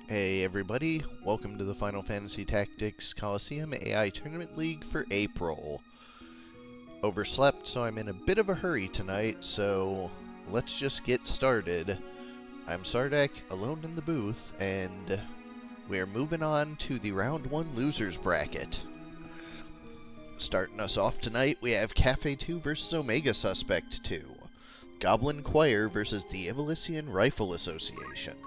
Hey everybody, welcome to the Final Fantasy Tactics Colosseum AI Tournament League for April. Overslept, so I'm in a bit of a hurry tonight, so let's just get started. I'm Sardek, alone in the booth, and we're moving on to the Round 1 Losers Bracket. Starting us off tonight, we have Kaffe 2 versus Omegasuspekt 2. Goblin Choir versus the Evolution Rifle Association.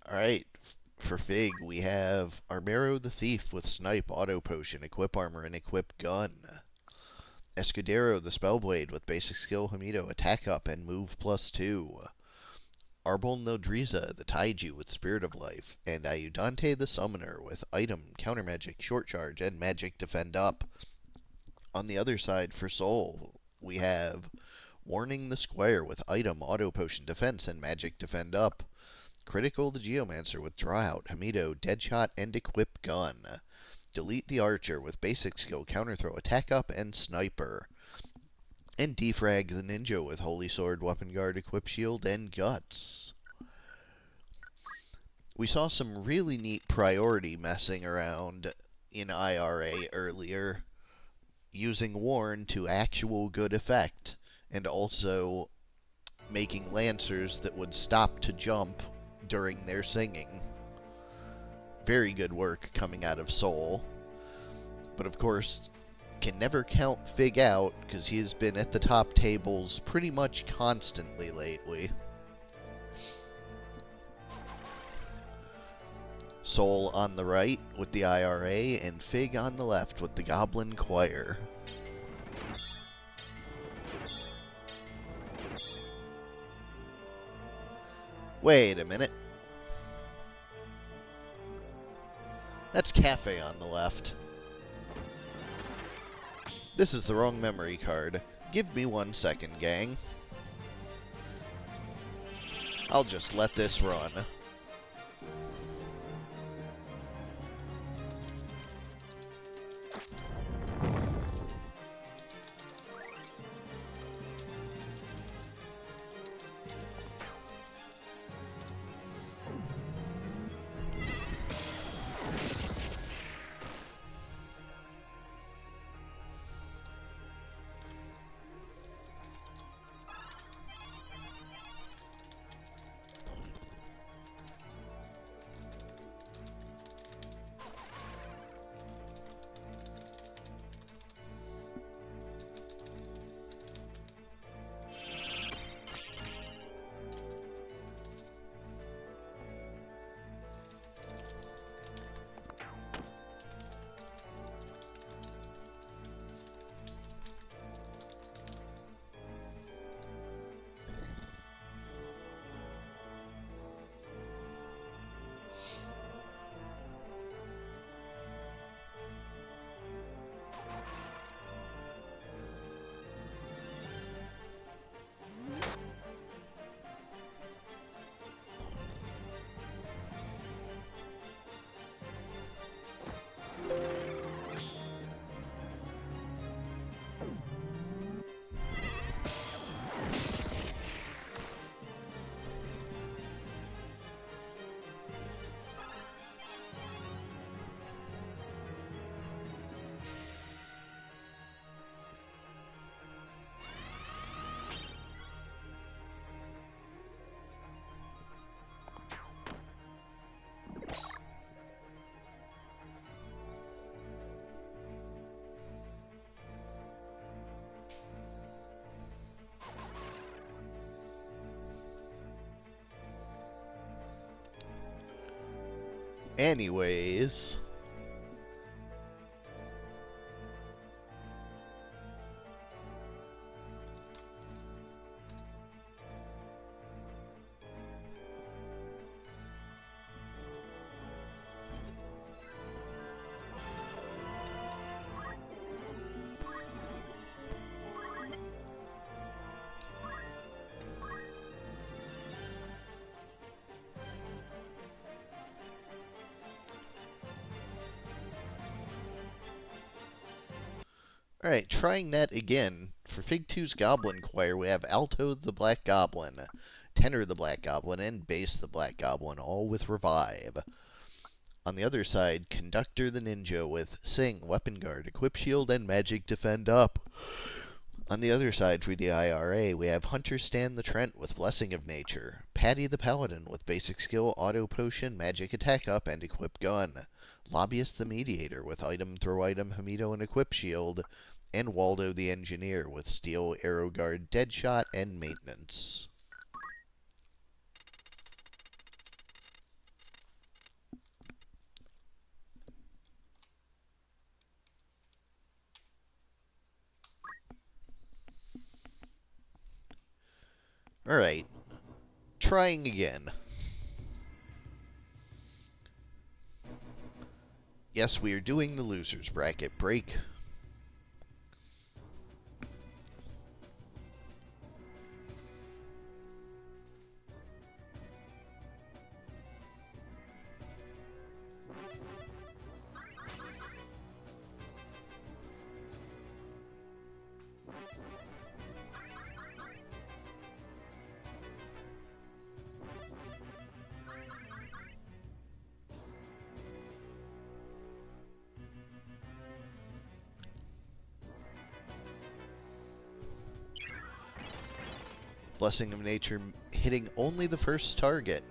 Alright, for Fig, we have Armero the Thief with Snipe, Auto Potion, Equip Armor, and Equip Gun. Escudero the Spellblade with Basic Skill Hamido, Attack Up, and Move +2. Arbol Nodriza the Taiju with Spirit of Life, and Ayudante the Summoner with Item, Counter Magic, Short Charge, and Magic Defend Up. On the other side, for Soul, we have Warning the Squire with Item, Auto Potion, Defense, and Magic Defend Up. Critical the Geomancer with Draw Out, Hamido, Deadshot, and Equip Gun. Delete the Archer with Basic Skill, Counter Throw, Attack Up, and Sniper. And Defrag the Ninja with Holy Sword, Weapon Guard, Equip Shield, and Guts. We saw some really neat priority messing around in IRA earlier, using Warn to actual good effect, and also making Lancers that would stop to jump during their singing. Very good work coming out of Soul. But of course, can never count Fig out, because he has been at the top tables pretty much constantly lately. Soul on the right with the IRA, and Fig on the left with the Goblin Choir. Wait a minute. That's Kaffe on the left. This is the wrong memory card. Give me 1 second, gang. I'll just let this run. Anyways, Alright, trying that again. For Fig 2's Goblin Choir, we have Alto the Black Goblin, Tenor the Black Goblin, and Bass the Black Goblin, all with Revive. On the other side, Conductor the Ninja with Sing, Weapon Guard, Equip Shield, and Magic Defend Up. On the other side, for the IRA, we have Hunter Stan the Trent with Blessing of Nature, Paddy the Paladin with Basic Skill, Auto Potion, Magic Attack Up, and Equip Gun, Lobbyist the Mediator with Item, Throw Item, Hamito, and Equip Shield, and Waldo the Engineer with Steel, Arrow Guard, Deadshot, and Maintenance. Alright, trying again. Yes, we are doing the losers bracket break. Blessing of Nature hitting only the first target.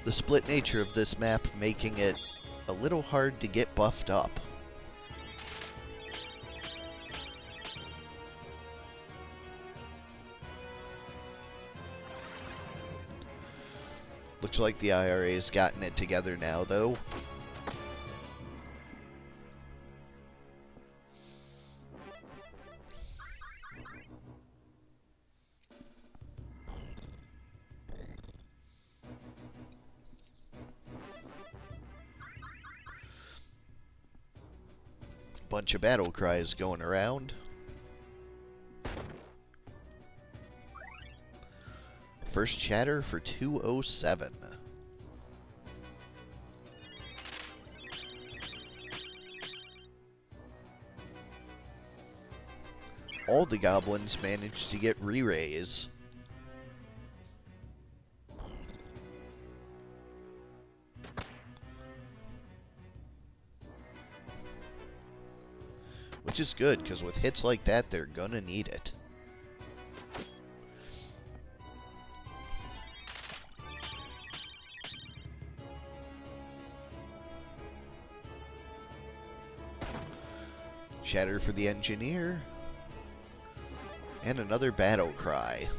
The split nature of this map making it a little hard to get buffed up. Looks like the IRA's gotten it together now, though. Bunch of battle cries going around. First chatter for 207. All the goblins managed to get re-raise. Which is good, because with hits like that, they're gonna need it. Shatter for the Engineer. And another battle cry.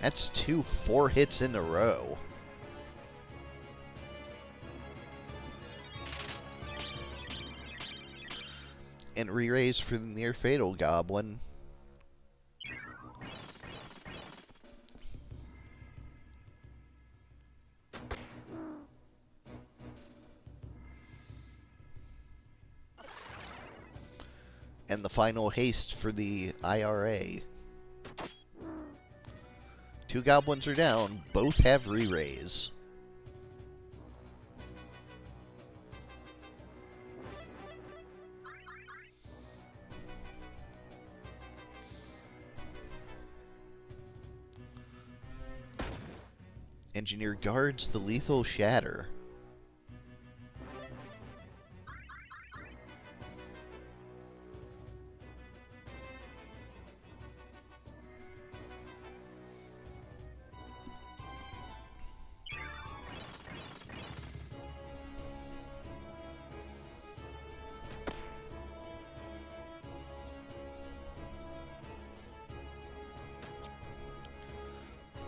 That's 4 hits in a row. And re-raise for the Near Fatal Goblin. And the final haste for the IRA. 2 goblins are down, both have re-raise. Engineer guards the lethal shatter.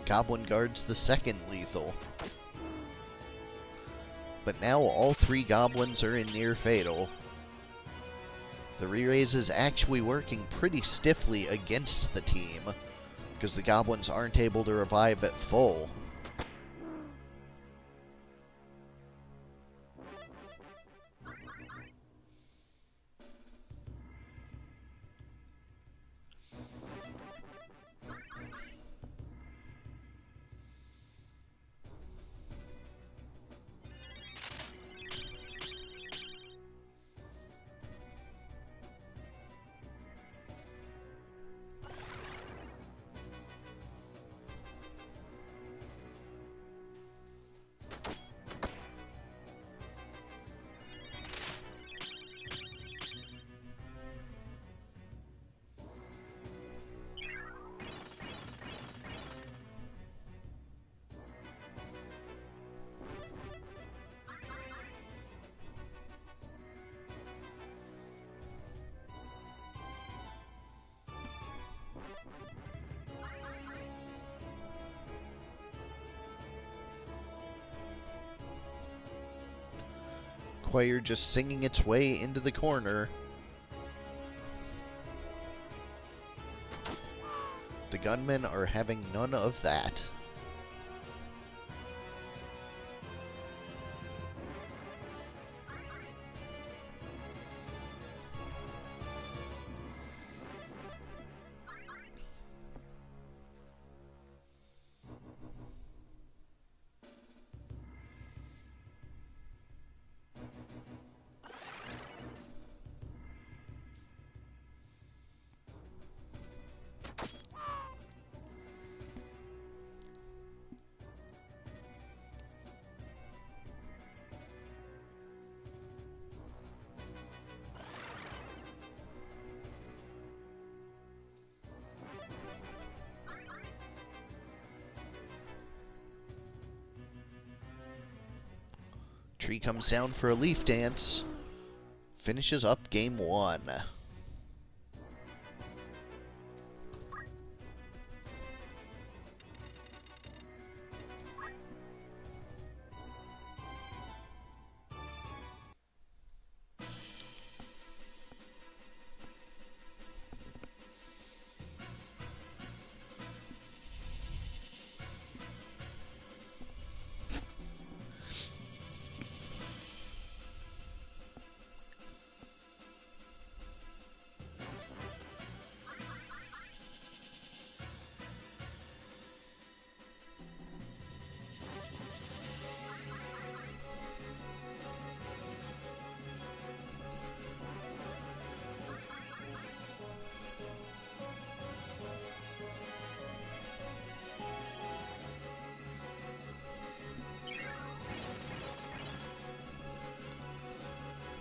Goblin guards the second lethal. But now all 3 goblins are in near fatal. The re-raise is actually working pretty stiffly against the team, because the goblins aren't able to revive at full. choir just singing its way into the corner. The gunmen are having none of that. Tree comes down for a leaf dance. Finishes up game 1.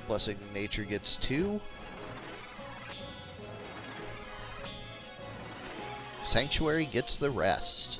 Blessing Nature gets 2. Sanctuary gets the rest.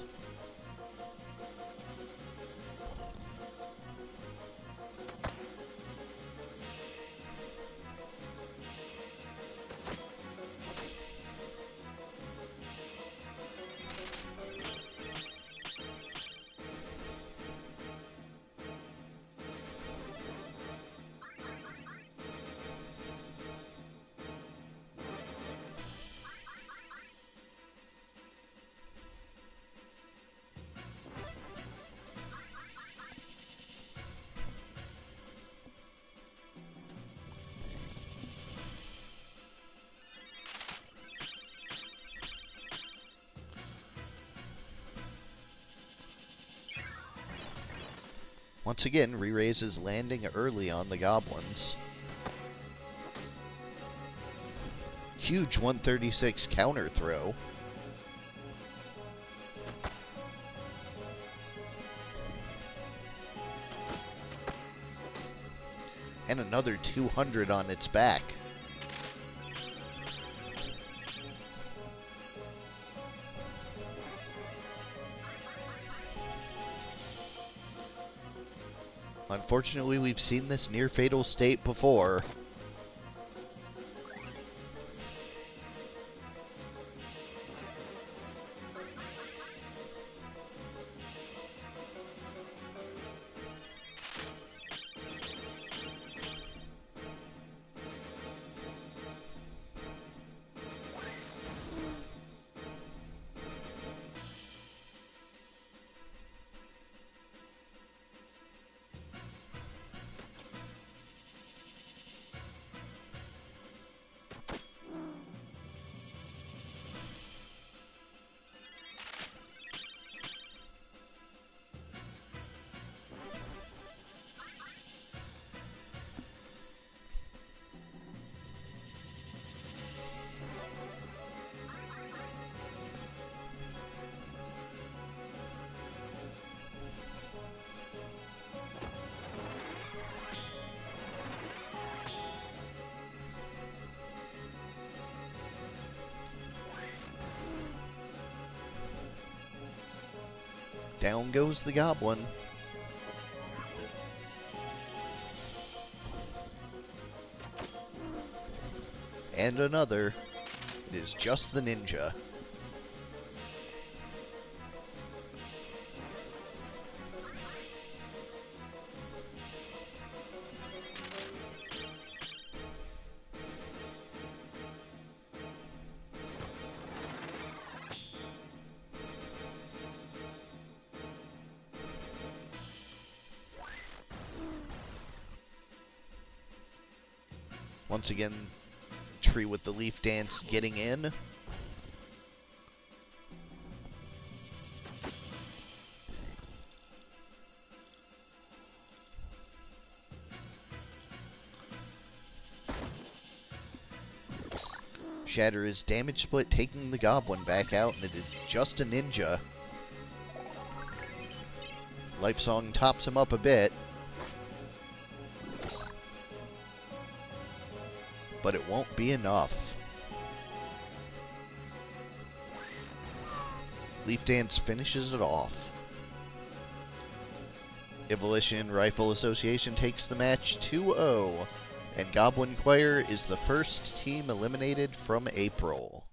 Once again, Re-Raise is landing early on the goblins. Huge 136 counter throw. And another 200 on its back. Unfortunately, we've seen this near fatal state before. Down goes the goblin. And another. It is just the ninja. Once again, Tree with the Leaf Dance getting in. Shatter is damage split, taking the Goblin back out, and it is just a ninja. Life Song tops him up a bit, but it won't be enough. Leaf Dance finishes it off. Evolution Rifle Association takes the match 2-0, and Goblin Choir is the first team eliminated from April.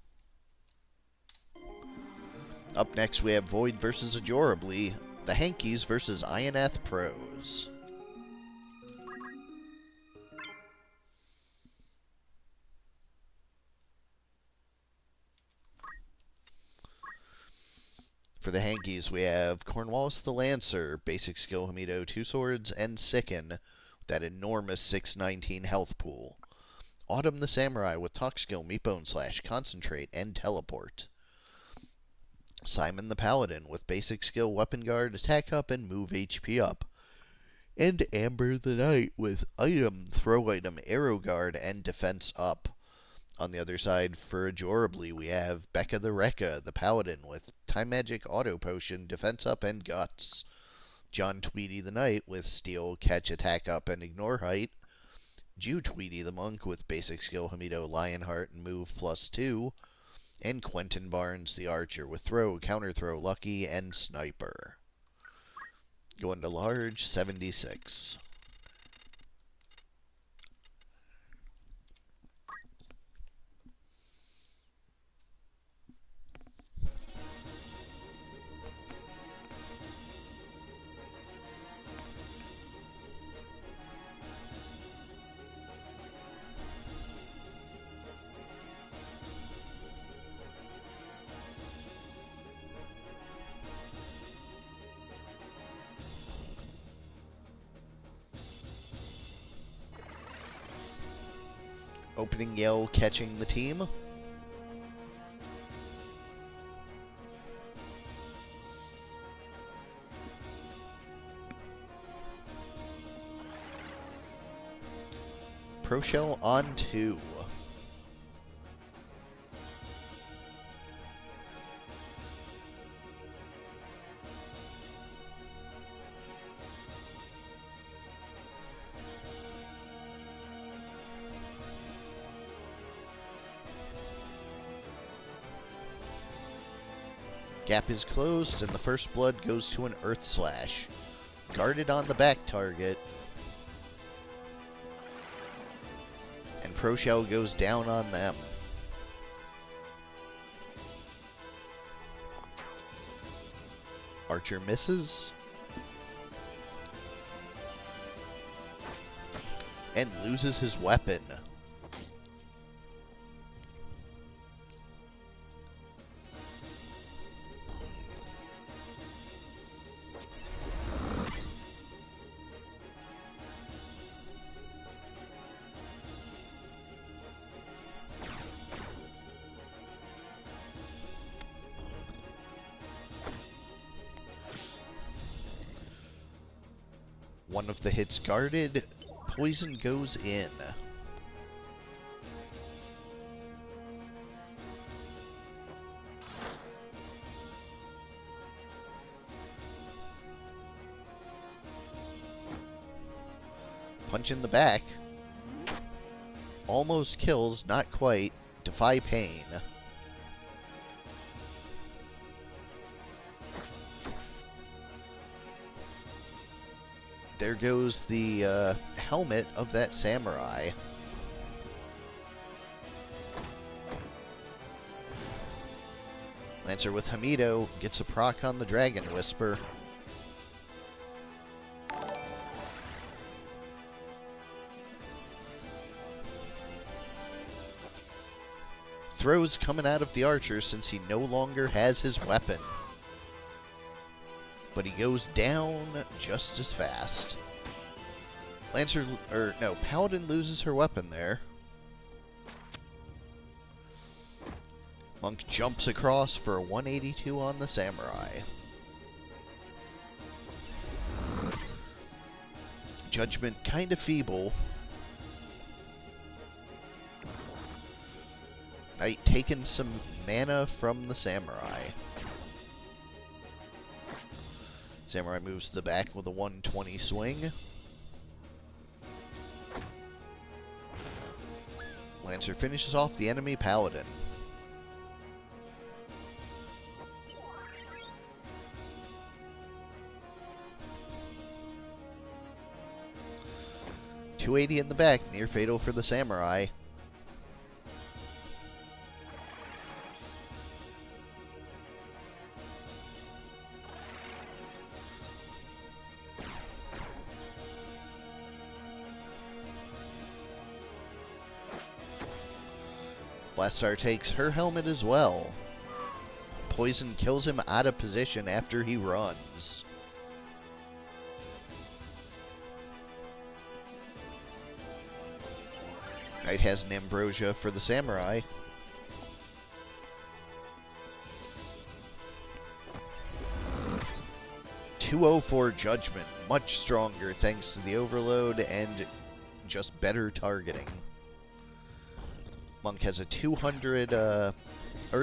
Up next, we have Void versus Ajorably, the Hankies versus Ionath Pros. For the Hankies, we have Cornwallis the Lancer, basic skill Hamido, 2 swords, and Sicken, with that enormous 619 health pool. Autumn the Samurai with talk skill, Meatbone Slash, Concentrate, and Teleport. Simon the Paladin with basic skill, Weapon Guard, Attack Up, and Move HP Up. And Amber the Knight with item, Throw Item, Arrow Guard, and Defense Up. On the other side, for Ajorably, we have Becca the Rekka, the Paladin, with Time Magic, Auto Potion, Defense Up, and Guts. John Tweedy the Knight with Steal, Catch, Attack Up, and Ignore Height. Jew Tweedy the Monk with basic skill Hamido, Lionheart, and Move +2. And Quentin Barnes the Archer with Throw, Counter Throw, Lucky, and Sniper. Going to large, 76. Opening yell catching the team. Pro Shell on 2. Gap is closed, and the first blood goes to an Earth Slash. Guarded on the back target. And Pro Shell goes down on them. Archer misses. And loses his weapon. One of the hits guarded. Poison goes in. Punch in the back. Almost kills, not quite. Defy pain. There goes the helmet of that samurai. Lancer with Hamido gets a proc on the Dragon Whisper. Throws coming out of the Archer since he no longer has his weapon. But he goes down just as fast. Paladin loses her weapon there. Monk jumps across for a 182 on the samurai. Judgment kinda feeble. Knight taking some mana from the samurai. Samurai moves to the back with a 120 swing. Lancer finishes off the enemy paladin. .280 in the back, near fatal for the samurai. Blastar takes her helmet as well. Poison kills him out of position after he runs. Knight has an ambrosia for the samurai. .204 judgment, much stronger thanks to the overload and just better targeting. Monk has a 200 Earth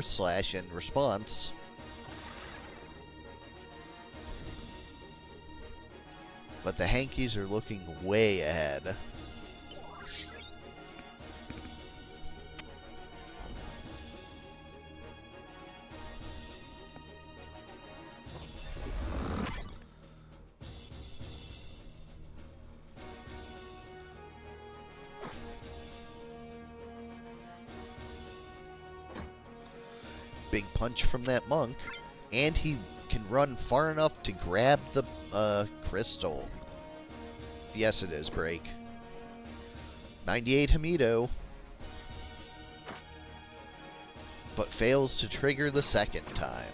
Slash in response. But the Hankies are looking way ahead. Big punch from that monk, and he can run far enough to grab the crystal. Yes, it is break. 98 Hamido, but fails to trigger the second time.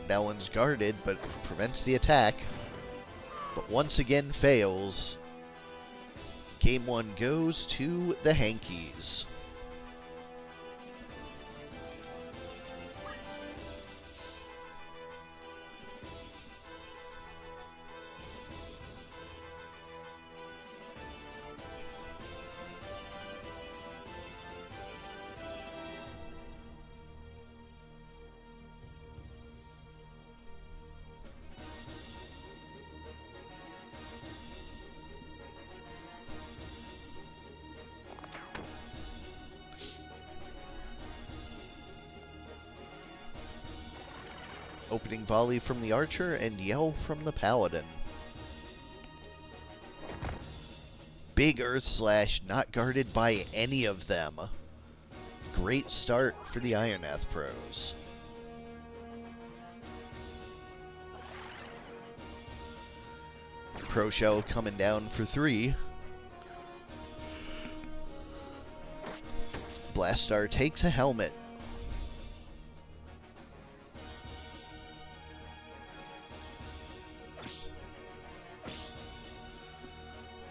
That one's guarded, but prevents the attack. But once again fails. Game 1 goes to the Hankies. Opening volley from the archer and yell from the paladin. Big Earth Slash, not guarded by any of them. Great start for the Ironath pros. Pro Shell coming down for 3. Blastar takes a helmet.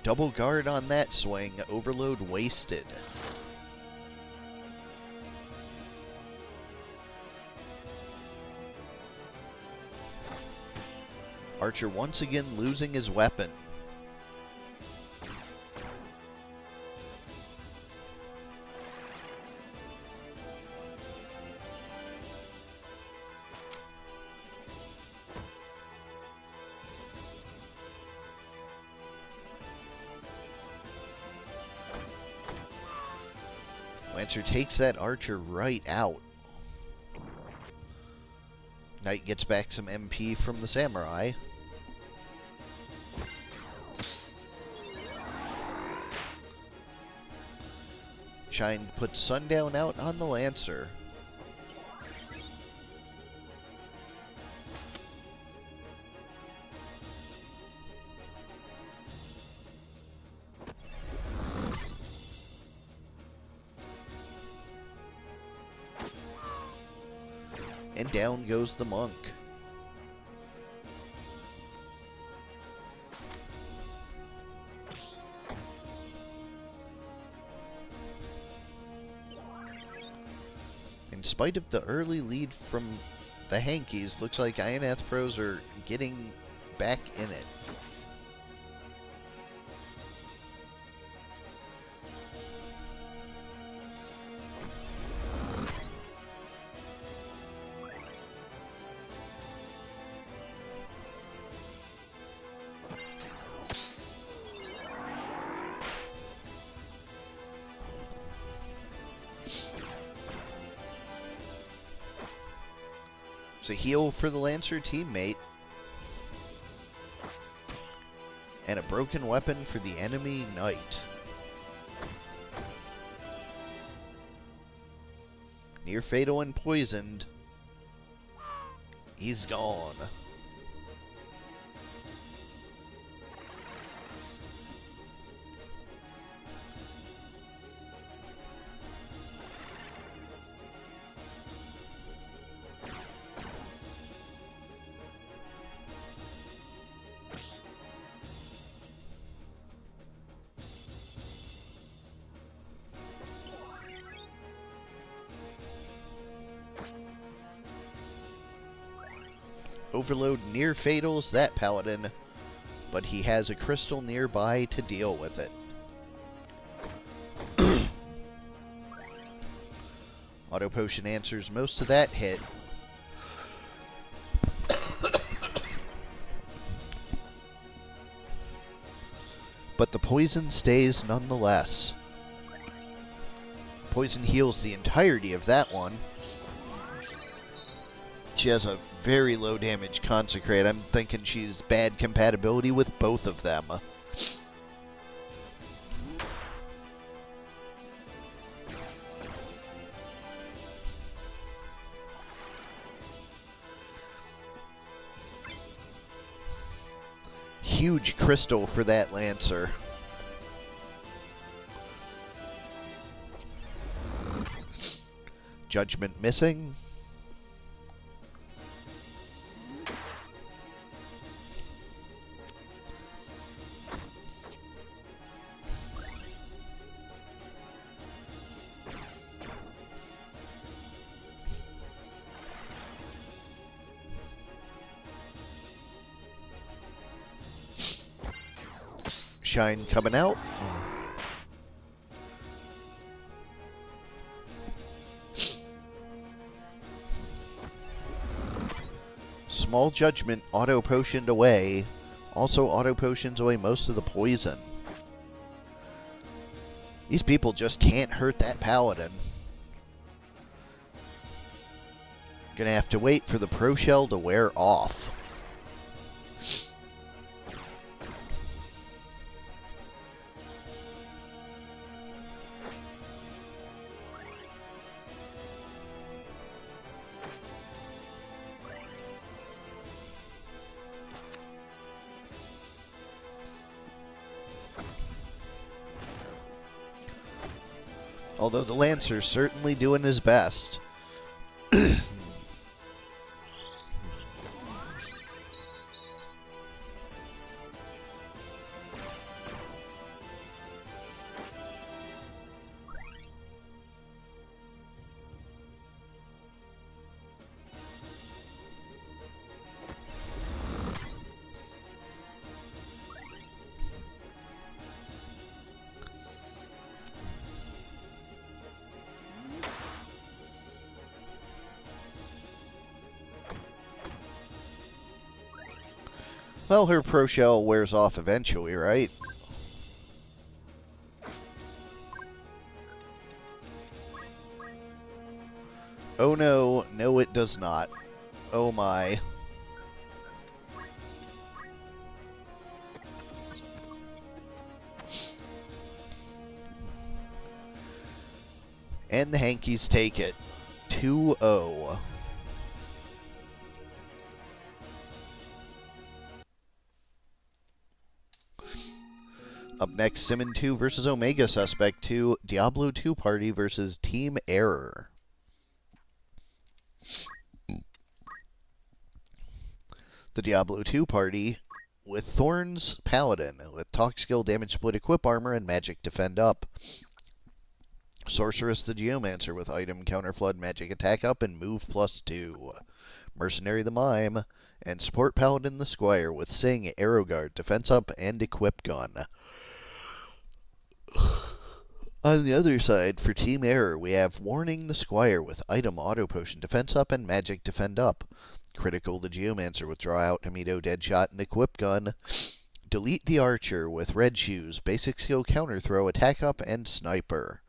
Double guard on that swing, overload wasted. Archer once again losing his weapon. Lancer takes that archer right out. Knight gets back some MP from the samurai. Shine puts Sundown out on the Lancer. And down goes the monk. in spite of the early lead from the Hankies, looks like Ionath Pros are getting back in it. A heal for the Lancer teammate. And a broken weapon for the enemy knight. Near fatal and poisoned. He's gone. Overload near fatals that paladin, but he has a crystal nearby to deal with it. Auto potion answers most of that hit. But the poison stays nonetheless. Poison heals the entirety of that one. She has a very low damage Consecrate. I'm thinking she's bad compatibility with both of them. Huge crystal for that Lancer. Judgment missing. Shine coming out. Small Judgment auto potioned away. Also auto potions away most of the poison. These people just can't hurt that paladin. Gonna have to wait for the Pro Shell to wear off. Although the Lancer's certainly doing his best. Well, her Pro Shell wears off eventually, right? Oh no, no it does not. Oh my. And the Hankies take it. 2-0. Up next, Simmon 2 versus Omegasuspekt 2. Diablo 2 Party versus Team Error. The Diablo 2 Party with Thorns Paladin with Talk Skill, Damage Split, Equip Armor, and Magic Defend Up. Sorceress the Geomancer with item counter flood magic attack up and move +2. Mercenary the Mime, and Support Paladin the Squire with Sing, Arrow Guard, defense up, and equip gun. On the other side, for Team Error, we have Warning the Squire with item auto potion, defense up, and magic defend up. Critical the Geomancer with draw out, Hamido, Deadshot, and equip gun. Delete the Archer with red shoes, basic skill counter throw, attack up, and sniper.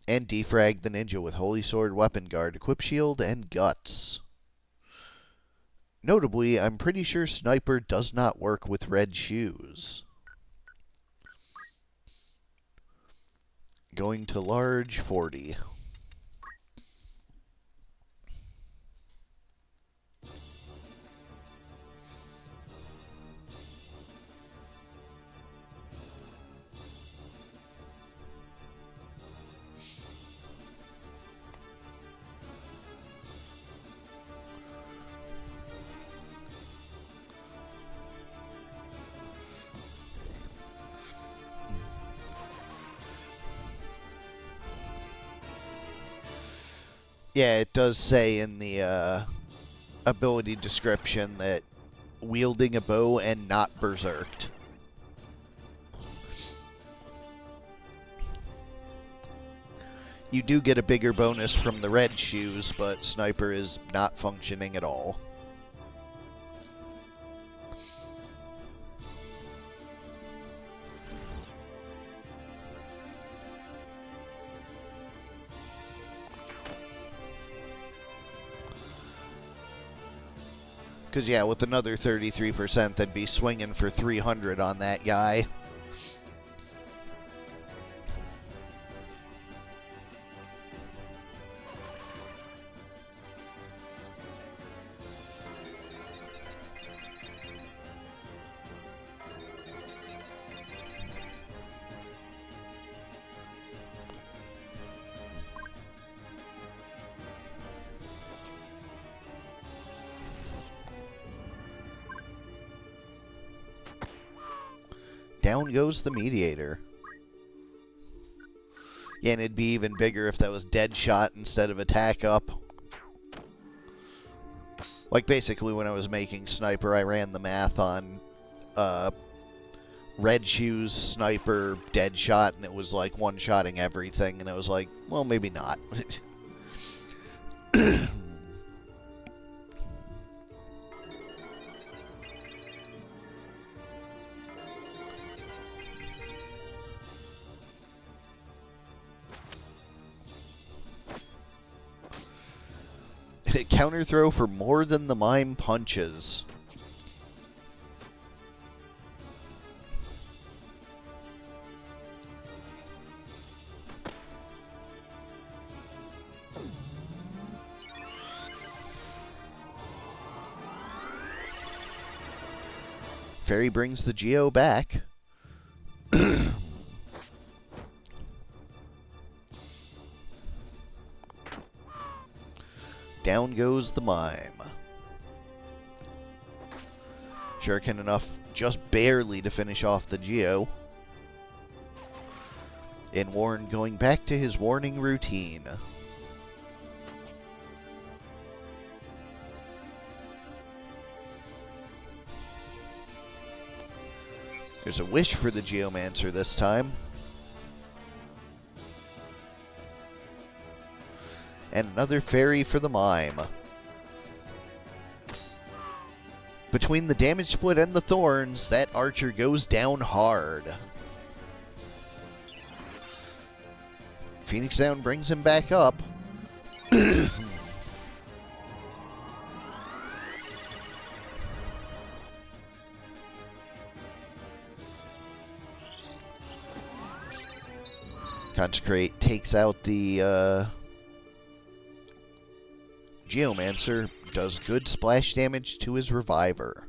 And defrag the Ninja with Holy Sword, weapon guard, equip shield, and guts. Notably, I'm pretty sure sniper does not work with red shoes. Going to large 40. Yeah, it does say in the ability description that wielding a bow and not berserked. You do get a bigger bonus from the red shoes, but sniper is not functioning at all. Because, yeah, with another 33%, they'd be swinging for 300 on that guy. Down goes the Mediator. Yeah, and it'd be even bigger if that was Deadshot instead of attack up. Like, basically, when I was making Sniper, I ran the math on red shoes, Sniper, Deadshot, and it was like one-shotting everything, and I was like, well, maybe not. Counter throw for more than the mime punches. Fairy brings the Geo back. Down goes the mime. Shuriken enough just barely to finish off the Geo. And Warren going back to his warning routine. There's a wish for the Geomancer this time. And another fairy for the mime. Between the damage split and the thorns, that archer goes down hard. Phoenix Down brings him back up. Consecrate takes out the Geomancer, does good splash damage to his Reviver.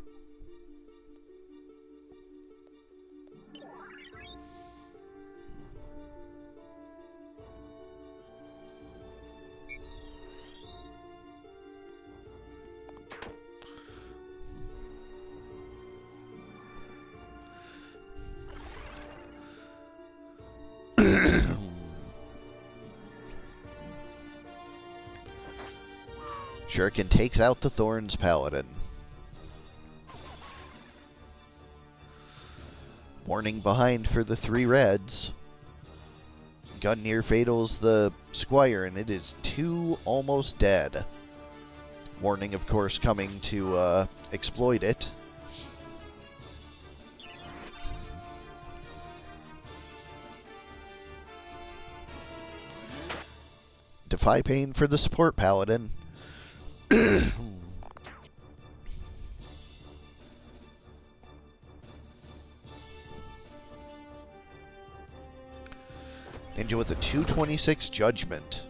Shuriken takes out the Thorns Paladin. Warning behind for the 3 reds. Gun near fatals the Squire, and it is 2 almost dead. Warning, of course, coming to exploit it. Defy Pain for the support Paladin. Ninja with a 226 Judgment.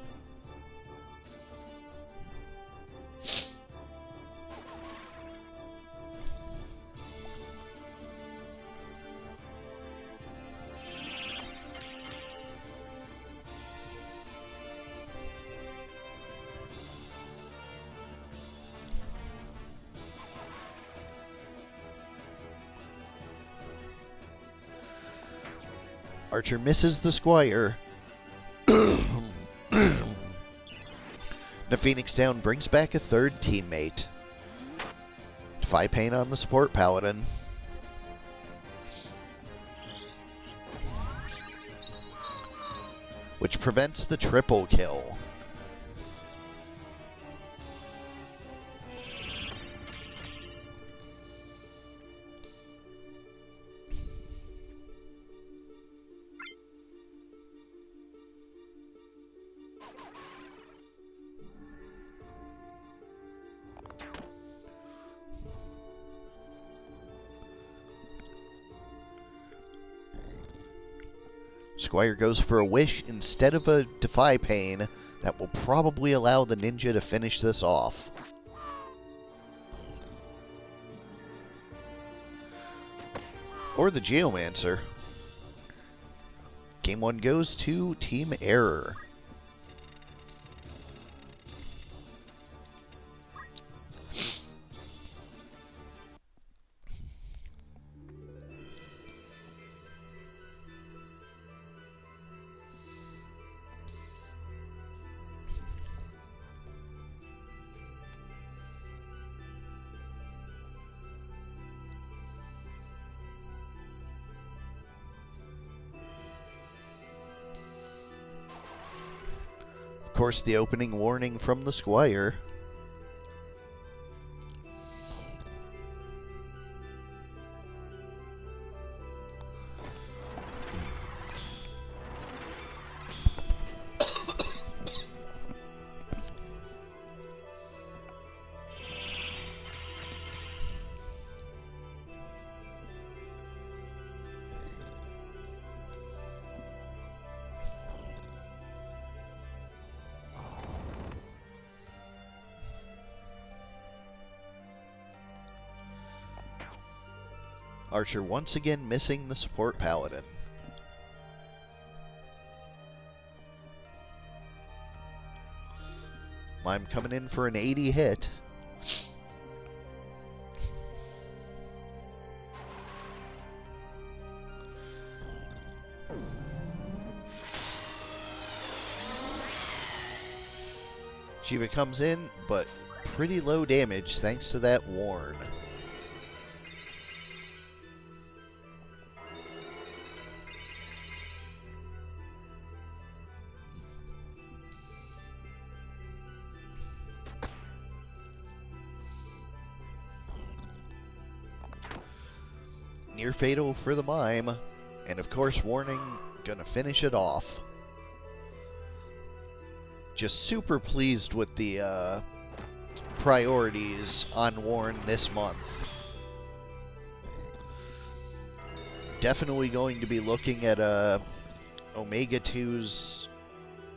Archer misses the Squire. The Phoenix down brings back a 3rd teammate. Defy Pain on the support Paladin. Which prevents the triple kill. Squire goes for a wish instead of a Defy Pain. That will probably allow the ninja to finish this off. Or the Geomancer. Game 1 goes to Team Error. Of course, the opening warning from the Squire. Archer once again missing the support Paladin. Mime coming in for an 80 hit. Shiva comes in, but pretty low damage thanks to that warn. Near fatal for the Mime, and of course warning, gonna finish it off. Just super pleased with the priorities on Warren this month. Definitely going to be looking at Omega 2's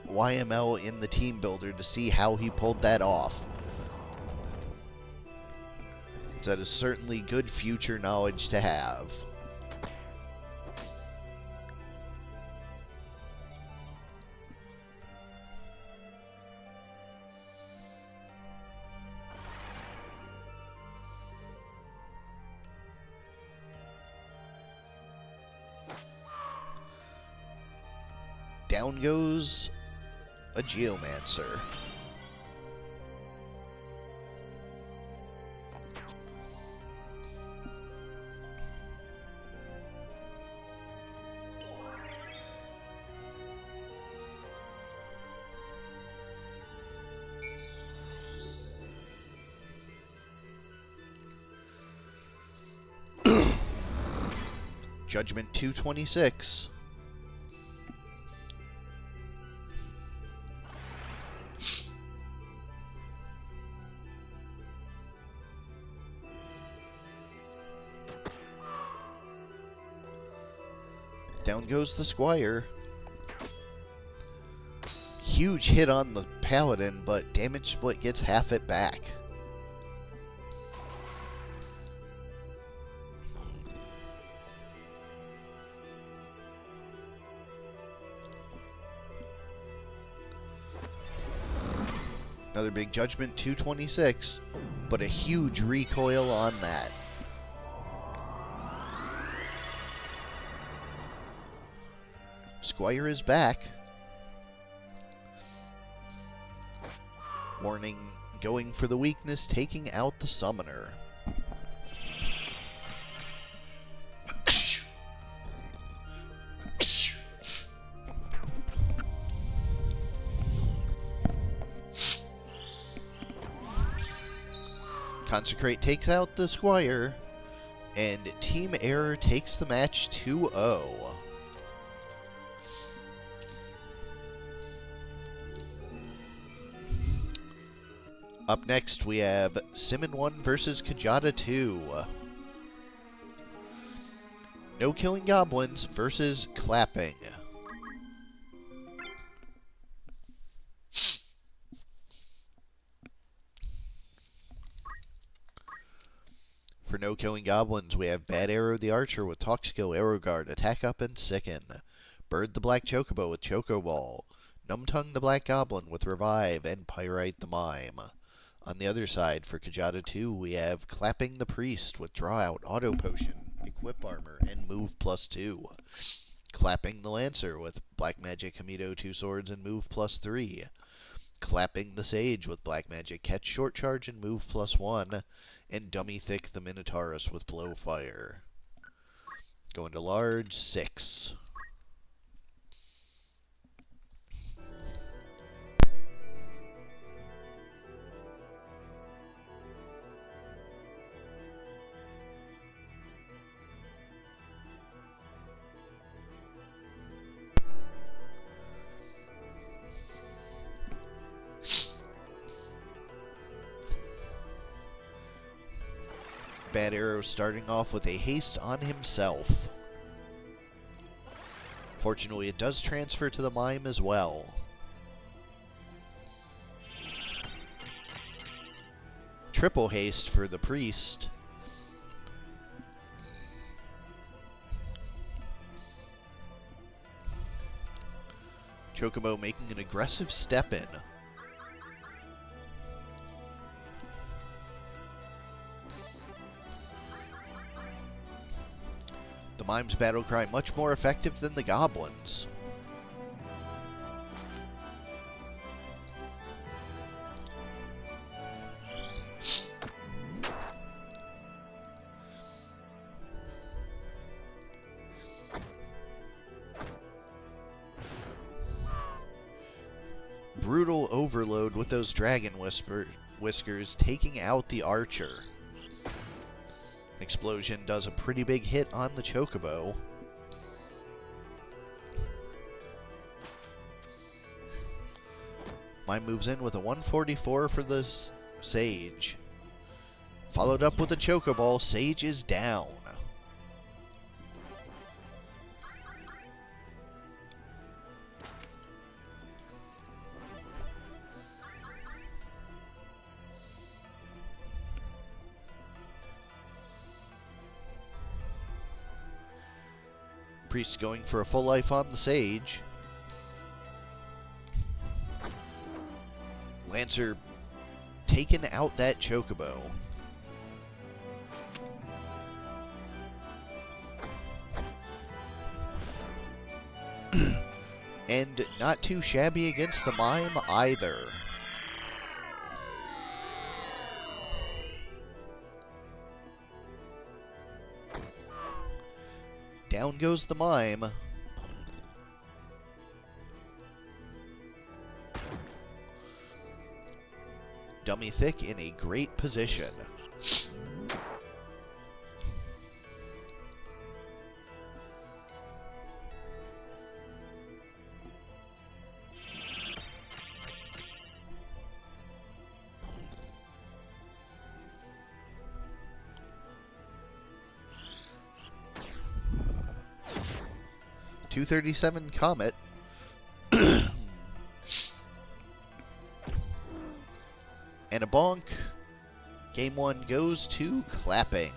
YML in the team builder to see how he pulled that off. That is certainly good future knowledge to have. Down goes a Geomancer. Judgment 226. Down goes the Squire. Huge hit on the Paladin, but damage split gets half it back. Another big Judgment 226, but a huge recoil on that. Squire is back. Warning, going for the weakness, taking out the Summoner. Consecrate takes out the Squire, and Team Error takes the match 2-0. Up next, we have Simmon 1 versus Kjata 2. No Killing Goblins versus Clapping. For No Killing Goblins, we have Bad Arrow the Archer with Talk Skill, Arrow Guard, Attack Up, and Sicken. Bird the Black Chocobo with Choco Ball. Numtongue the Black Goblin with Revive, and Pyrite the Mime. On the other side, for Kjata 2, we have Clapping the Priest with Draw Out, Auto Potion, Equip Armor, and Move +2. Clapping the Lancer with Black Magic Hamito 2 Swords and Move +3. Clapping the Sage with Black Magic Catch Short Charge and Move +1. And Dummy Thick the Minotaurus with Blow Fire. Going to large, 6. Bad Arrow starting off with a haste on himself. Fortunately, it does transfer to the Mime as well. Triple haste for the Priest. Chocobo making an aggressive step in. The Mime's battle cry much more effective than the Goblins. Brutal overload with those Dragon Whiskers taking out the Archer. Explosion does a pretty big hit on the Chocobo. Mime moves in with a 144 for the Sage. Followed up with a Chocoball. Sage is down. Priest going for a full life on the Sage. Lancer taking out that Chocobo. And not too shabby against the Mime either. Down goes the Mime. Dummy Thick in a great position. 237 Comet. And a bonk. Game 1 goes to Clapping.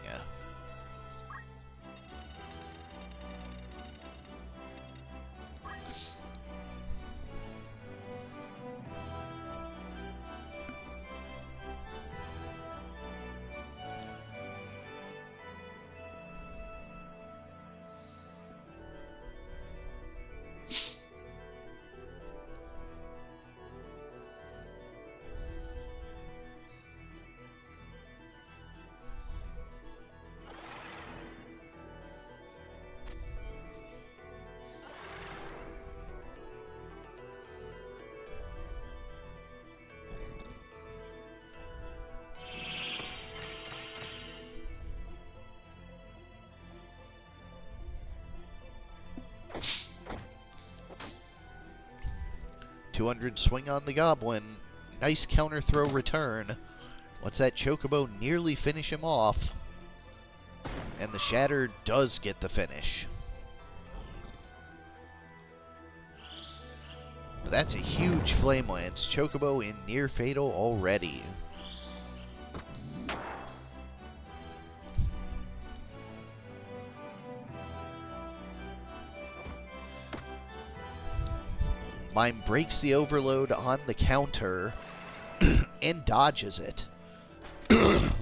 $200 swing on the Goblin. Nice counter throw return. Lets that Chocobo nearly finish him off. And the Shatter does get the finish. But that's a huge Flame Lance. Chocobo in near fatal already. Mime breaks the overload on the counter and dodges it. And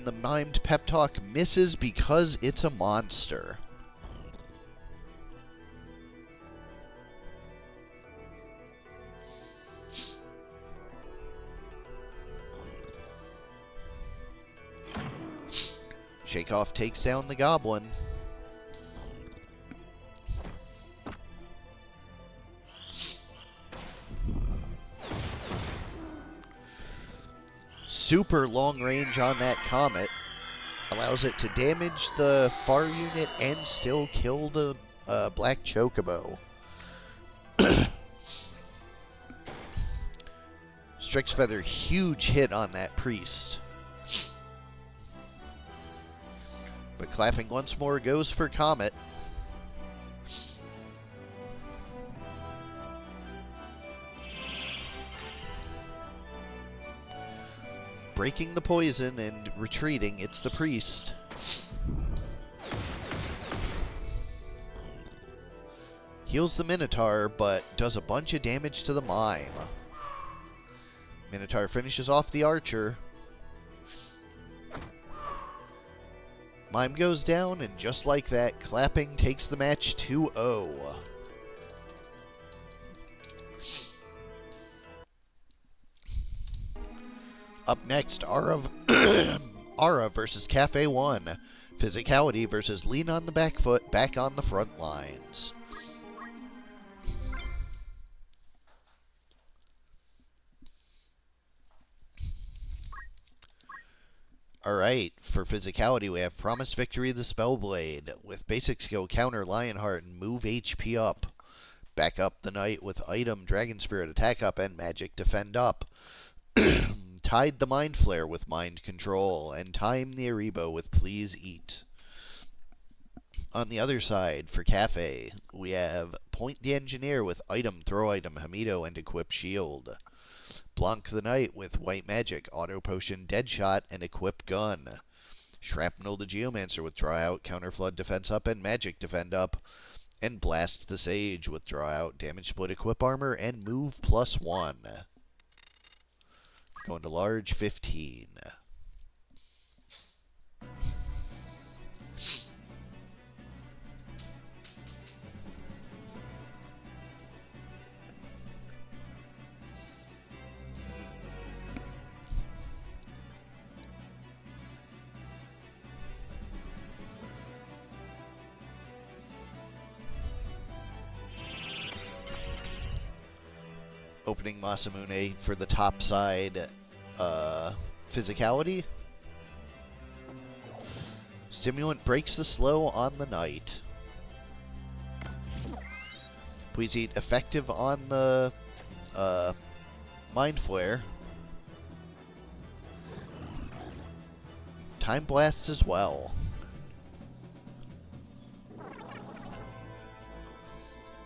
the mimed pep talk misses because it's a monster. Shakeoff takes down the Goblin. Super long range on that Comet. Allows it to damage the far unit and still kill the black Chocobo. Strix Feather, huge hit on that Priest. But Clapping once more goes for Comet. Breaking the poison and retreating, it's the Priest. Heals the Minotaur, but does a bunch of damage to the Mime. Minotaur finishes off the Archer. Mime goes down, and just like that, Clapping takes the match 2-0. Up next, Ara versus Kaffe 1. Physicality versus Lean on the back foot, back on the front lines. Alright, for Physicality we have Promise Victory the Spellblade, with basic skill counter Lionheart and move HP up. Back up the Knight with item Dragon Spirit attack up and Magic defend up. Tide the Mind Flare with Mind Control, and Time the Aribo with Please Eat. On the other side, for Kaffe, we have Point the Engineer with item Throw item Hamido and equip Shield. Blanc the Knight with White Magic, Auto Potion, Deadshot, and Equip Gun. Shrapnel the Geomancer with Draw Out, Counter Flood Defense Up, and Magic Defend Up. And Blast the Sage with Draw Out, Damage Split Equip Armor, and Move +1. Going to large, 15. Opening Masamune for the top side Physicality. Stimulant breaks the slow on the Knight. Please eat effective on the Mind Flare. Time Blasts as well.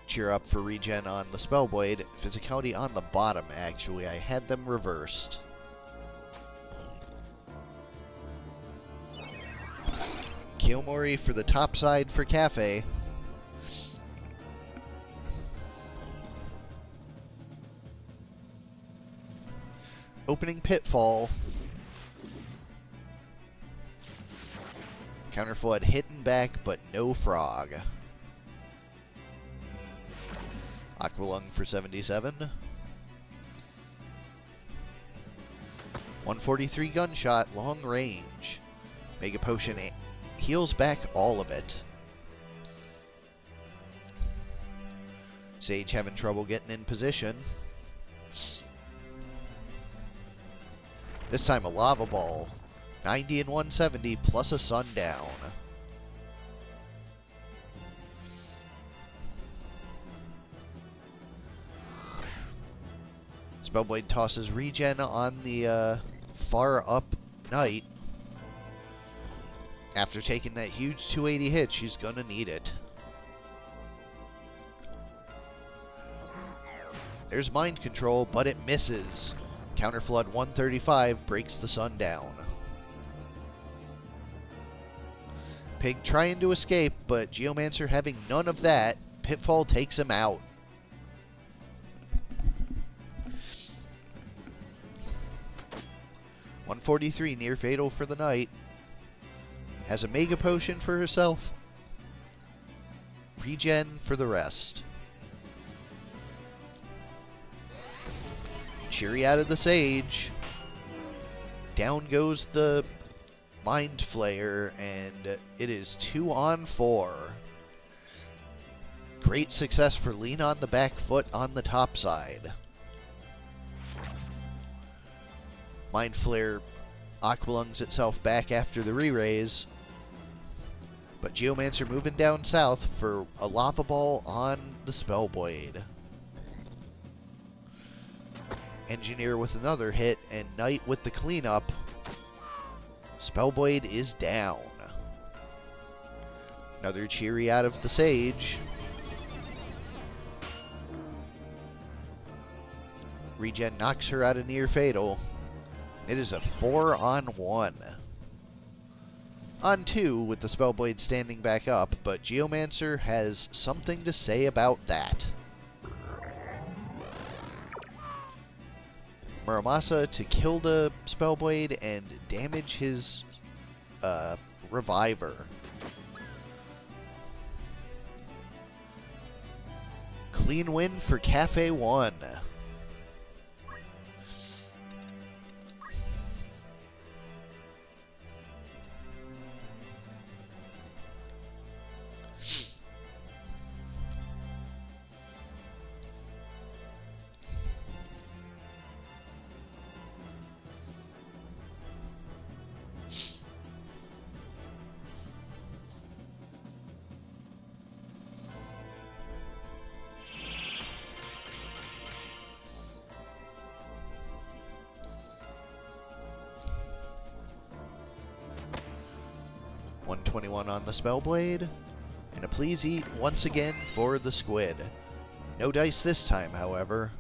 Cheer up for regen on the Spellblade. Physicality on the bottom, actually. I had them reversed. Kiyomori for the top side for Kaffe. Opening Pitfall. Counterflood hitting back, but no frog. Aqualung for 77. 143 gunshot, long range. Mega Potion heals back all of it. Sage having trouble getting in position. This time a Lava Ball. 90 and 170 plus a Sundown. Spellblade tosses regen on the far up Knight. After taking that huge 280 hit, she's gonna need it. There's Mind Control, but it misses. Counterflood 135 breaks the Sundown. Pig trying to escape, but Geomancer having none of that. Pitfall takes him out. .143 near fatal for the Knight. Has a Mega Potion for herself. Regen for the rest. Cheery out of the Sage. Down goes the Mind Flayer, and it is 2 on 4. Great success for Lean on the back foot on the top side. Mind Flare Aqualungs itself back after the re-raise. But Geomancer moving down south for a Lava Ball on the Spellblade. Engineer with another hit, and Knight with the cleanup. Spellblade is down. Another cheery out of the Sage. Regen knocks her out of near fatal. It is a 4 on 1. On 2 with the Spellblade standing back up, but Geomancer has something to say about that. Muramasa to kill the Spellblade and damage his Reviver. Clean win for Kaffe 1. .121 on the Spellblade, and a please eat once again for the Squid. No dice this time, however.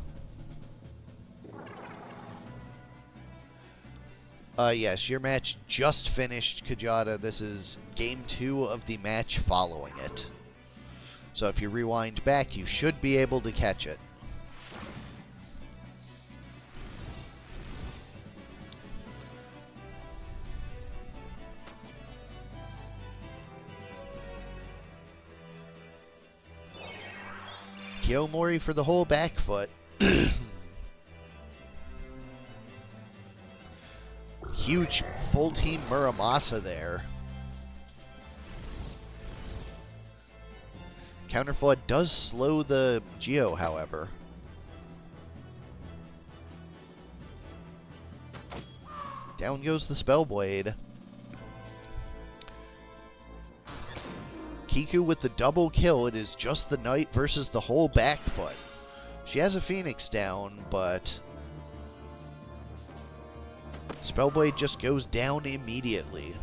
Yes, your match just finished, Kjata. This is game 2 of the match following it. So if you rewind back, you should be able to catch it. Kiyomori for the whole back foot. Huge full team Muramasa there. Counterflood does slow the Geo, however. Down goes the Spellblade. Kiku with the double kill. It is just the Knight versus the whole back foot. She has a Phoenix down, but Spellblade just goes down immediately.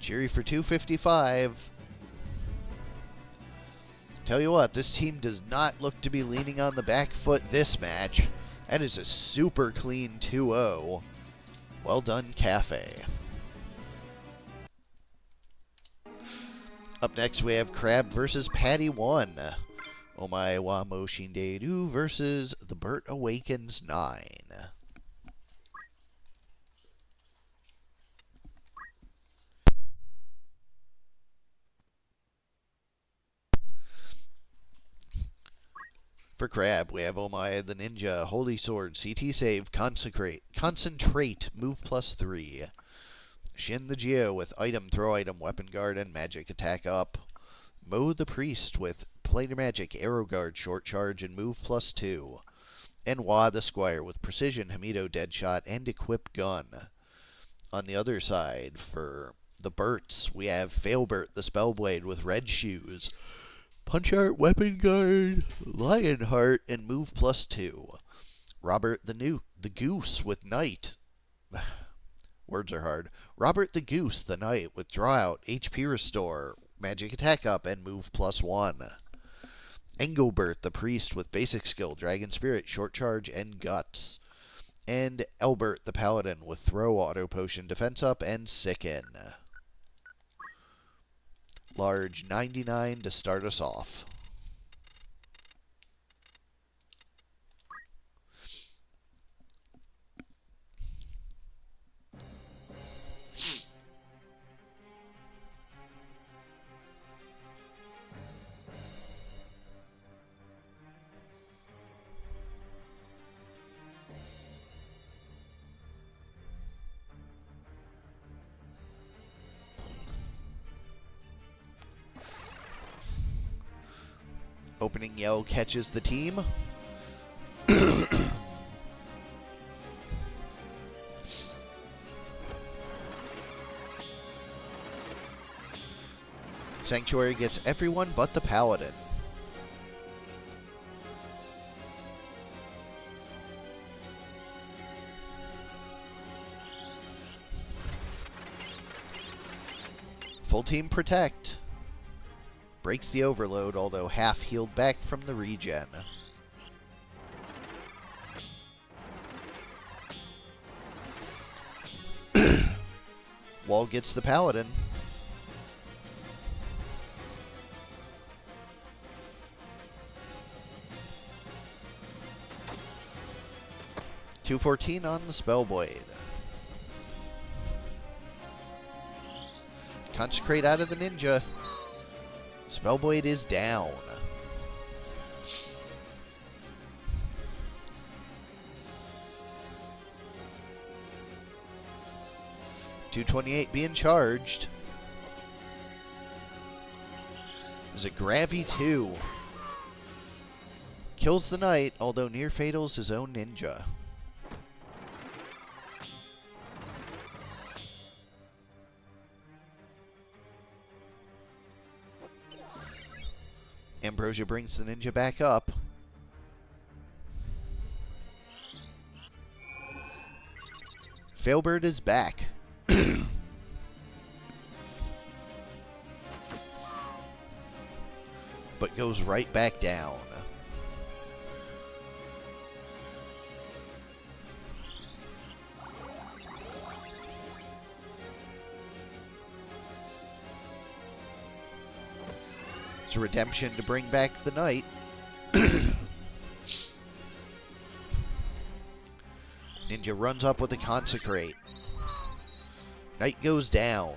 Cheery for 255. Tell you what, this team does not look to be leaning on the back foot this match. That is a super clean 2-0. Well done, Kaffe. Up next, we have Crab versus Paddy 1. Omae wa Moshinderu versus The Burt Awakens 9. For Crab, we have Omae the Ninja, Holy Sword, CT Save, Concentrate, Move +3. Shin the Geo with Item, Throw Item, Weapon Guard, and Magic Attack up. Mo the Priest with Planar Magic, Arrow Guard, Short Charge, and Move +2. And Wa the Squire with Precision, Hamido, Deadshot, and Equip Gun. On the other side, for the Burts, we have Failbert the Spellblade with Red Shoes, Punch Art, Weapon Guard, Lionheart, and Move +2. Robert the Goose with Knight. Words are hard. Robert the Goose the Knight with Draw Out, HP Restore, Magic Attack up, and Move +1. Engelbert the Priest with Basic Skill, Dragon Spirit, Short Charge, and Guts. And Elbert the Paladin with Throw, Auto Potion, Defense up, and Sicken. Large 99 to start us off. Opening yell catches the team. Sanctuary gets everyone but the Paladin. Full team protect. Breaks the overload, although half healed back from the regen. Wall gets the Paladin. $214 on the Spellblade. Consecrate out of the Ninja. Spellblade is down. $228 being charged. There's a Gravy 2. Kills the Knight, although near fatals his own Ninja. Ambrosia brings the Ninja back up. Failbird is back. But goes right back down. It's a redemption to bring back the Knight. Ninja runs up with a Consecrate. Knight goes down.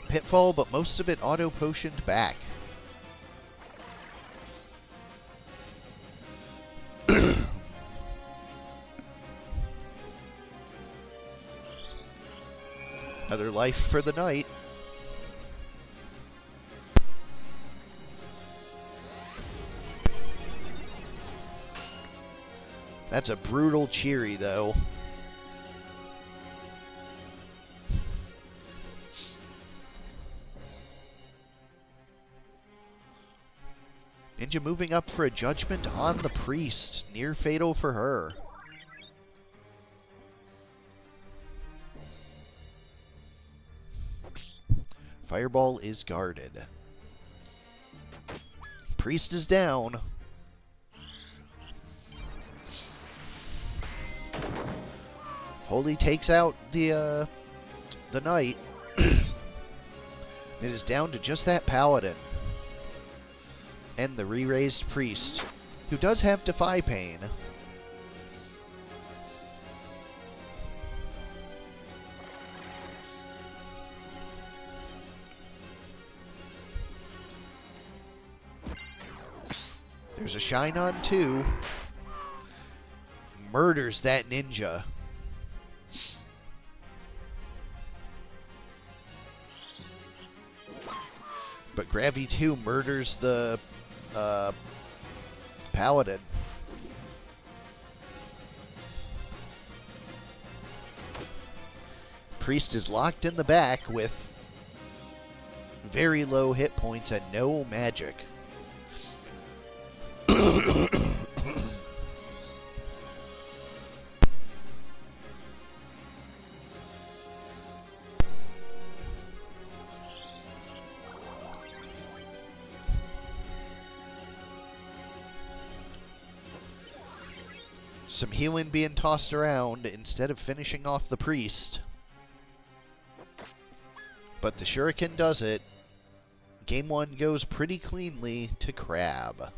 Pitfall, but most of it auto-potioned back. Another life for the Knight. That's a brutal cheery, though. Ninja moving up for a judgment on the priest. Near fatal for her. Fireball is guarded. Priest is down. Holy takes out the knight. It is down to just that paladin. And the re-raised priest, who does have Defy Pain. There's a Shine on 2. Murders that ninja. But Gravity 2 murders the paladin. Priest is locked in the back with very low hit points and no magic. Some healing being tossed around instead of finishing off the priest. But the shuriken does it. Game 1 goes pretty cleanly to Crab.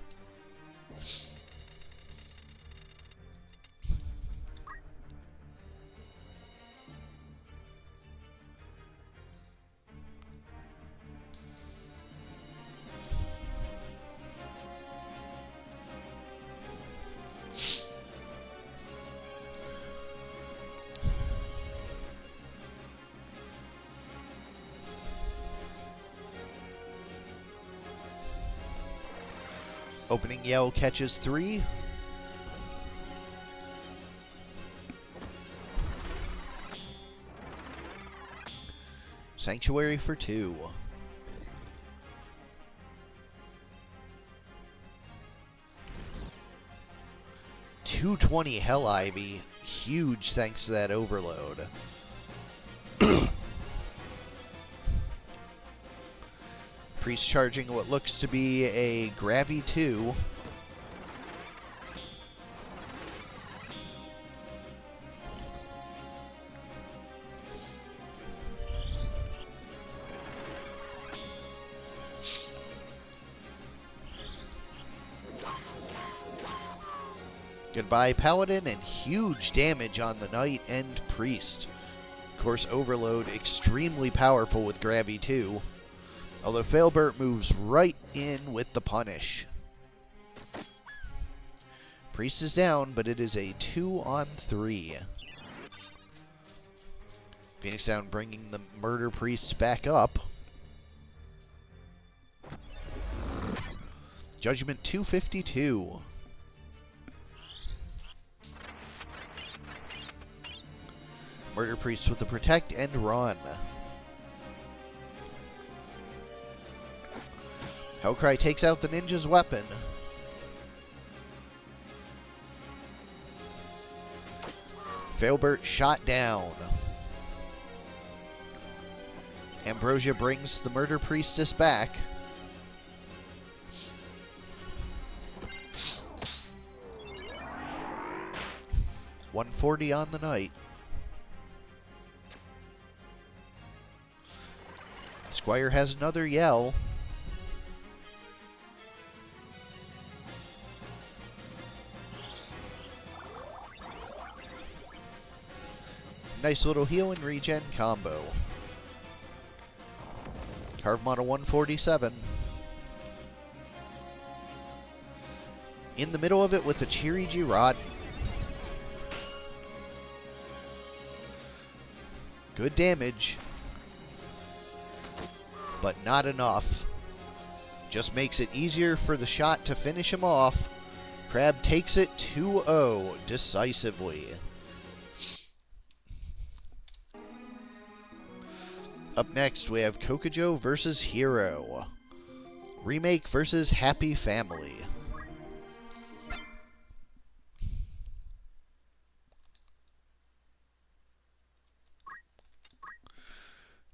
Opening yell catches 3. Sanctuary for 2. $220 Hell Ivy. Huge thanks to that overload. Priest charging what looks to be a Gravity 2. Goodbye, Paladin, and huge damage on the Knight and Priest. Of course, Overload extremely powerful with Gravity 2. Although Failbert moves right in with the punish. Priest is down, but it is a 2-on-3. Phoenix Down bringing the Murder Priest back up. Judgment 252. Murder Priest with the Protect and Run. Hellcry takes out the ninja's weapon. Failbert shot down. Ambrosia brings the Murder Priestess back. $140 on the Knight. Squire has another yell. Nice little heal and regen combo. Carve model 147. In the middle of it with the Cheery Girard. Good damage. But not enough. Just makes it easier for the shot to finish him off. Crab takes it 2-0 decisively. Up next, we have Kokojo versus Hero. Remake versus Happy Family.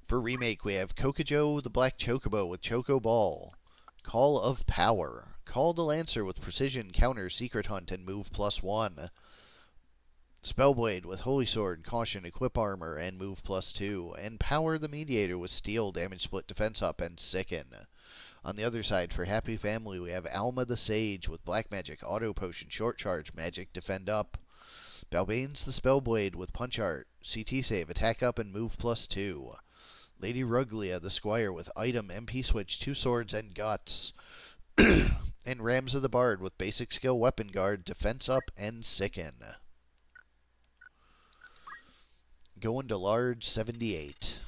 For Remake, we have Kokojo the Black Chocobo with Choco Ball. Call of Power. Call the Lancer with Precision, Counter, Secret Hunt, and Move +1. Spellblade with Holy Sword, Caution, Equip Armor, and Move +2. And Power the Mediator with Steel, Damage Split, Defense Up, and Sicken. On the other side, for Happy Family, we have Alma the Sage with Black Magic, Auto Potion, Short Charge, Magic, Defend Up. Balbane's the Spellblade with Punch Art, CT Save, Attack Up, and Move +2. Lady Ruglia the Squire with Item, MP Switch, 2 Swords, and Guts. And Ramza the Bard with Basic Skill, Weapon Guard, Defense Up, and Sicken. Going to large 78.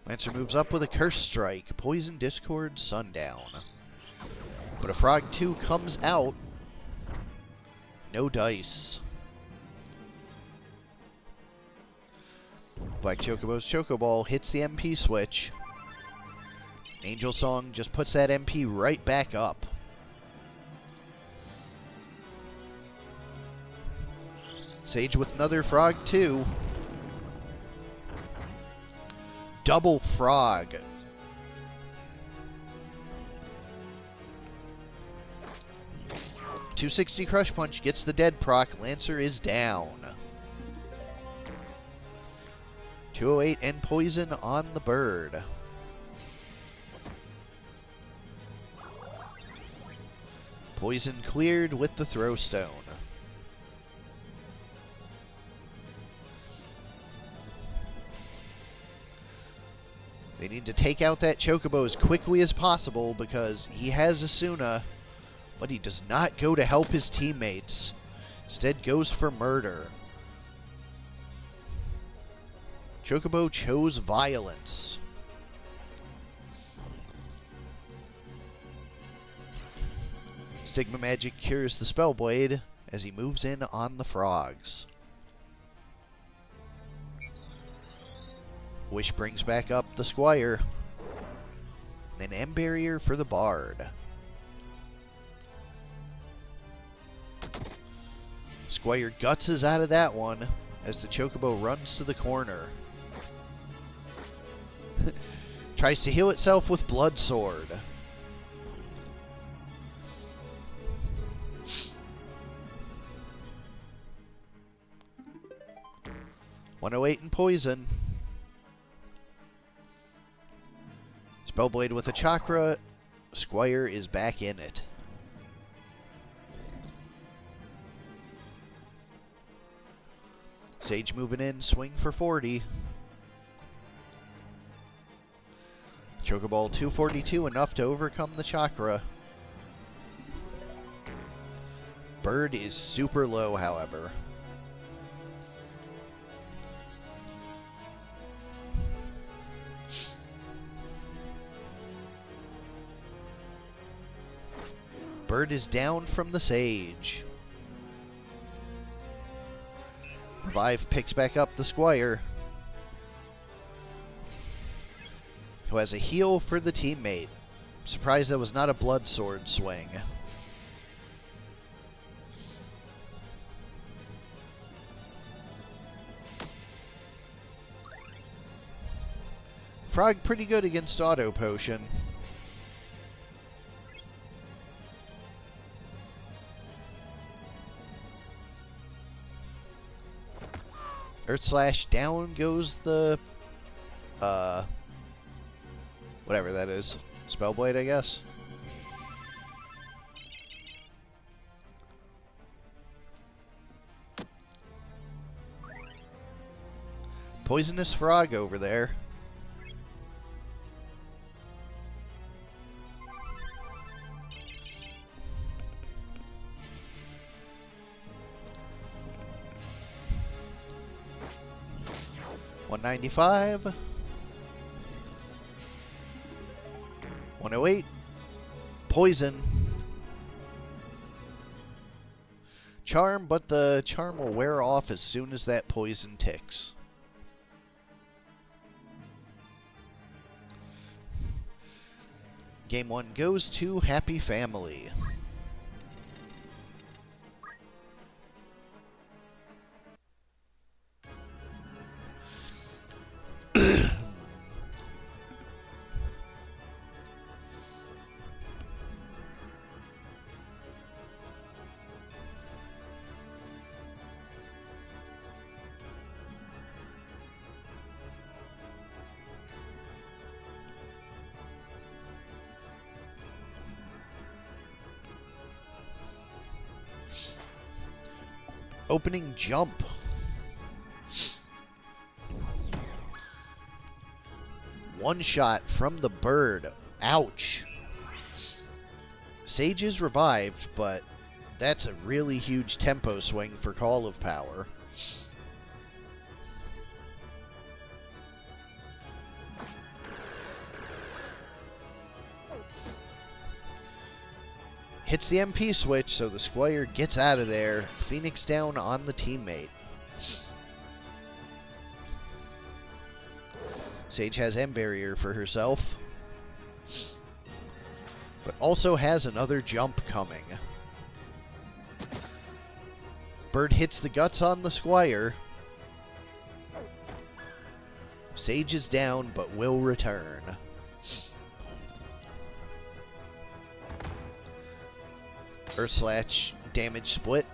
Lancer moves up with a Curse Strike, Poison Discord, Sundown. But a Frog 2 comes out. No dice. Black Chocobo's Chocoball hits the MP switch. Angel Song just puts that MP right back up. Sage with another Frog 2. Double Frog. .260 Crush Punch gets the dead proc. Lancer is down. 208 and Poison on the bird. Poison cleared with the Throw Stone. They need to take out that Chocobo as quickly as possible because he has Asuna, but he does not go to help his teammates. Instead goes for murder. Chocobo chose violence. Stigma Magic cures the Spellblade as he moves in on the frogs. Wish brings back up the Squire. An M Barrier for the Bard. Squire guts is out of that one as the Chocobo runs to the corner. Tries to heal itself with Blood Sword. .108 and Poison. Spellblade with a Chakra. Squire is back in it. Sage moving in, swing for 40. Chocoball 242, enough to overcome the Chakra. Bird is super low, however. Bird is down from the Sage. Revive picks back up the Squire. who has a heal for the teammate. Surprised that was not a blood sword swing. Frog pretty good against Auto Potion. Earth Slash, down goes the, whatever that is. Spellblade, I guess. Poisonous Frog over there. $195. 108. Poison. Charm, but the charm will wear off as soon as that poison ticks. Game 1 goes to Happy Family. Opening jump. One shot from the bird. Ouch. Sage is revived, but that's a really huge tempo swing for Call of Power. Hits the MP switch, so the Squire gets out of there. Phoenix down on the teammate. Sage has M Barrier for herself, but also has another jump coming. Bird hits the guts on the Squire. Sage is down, but will return. Earth Slash, damage split.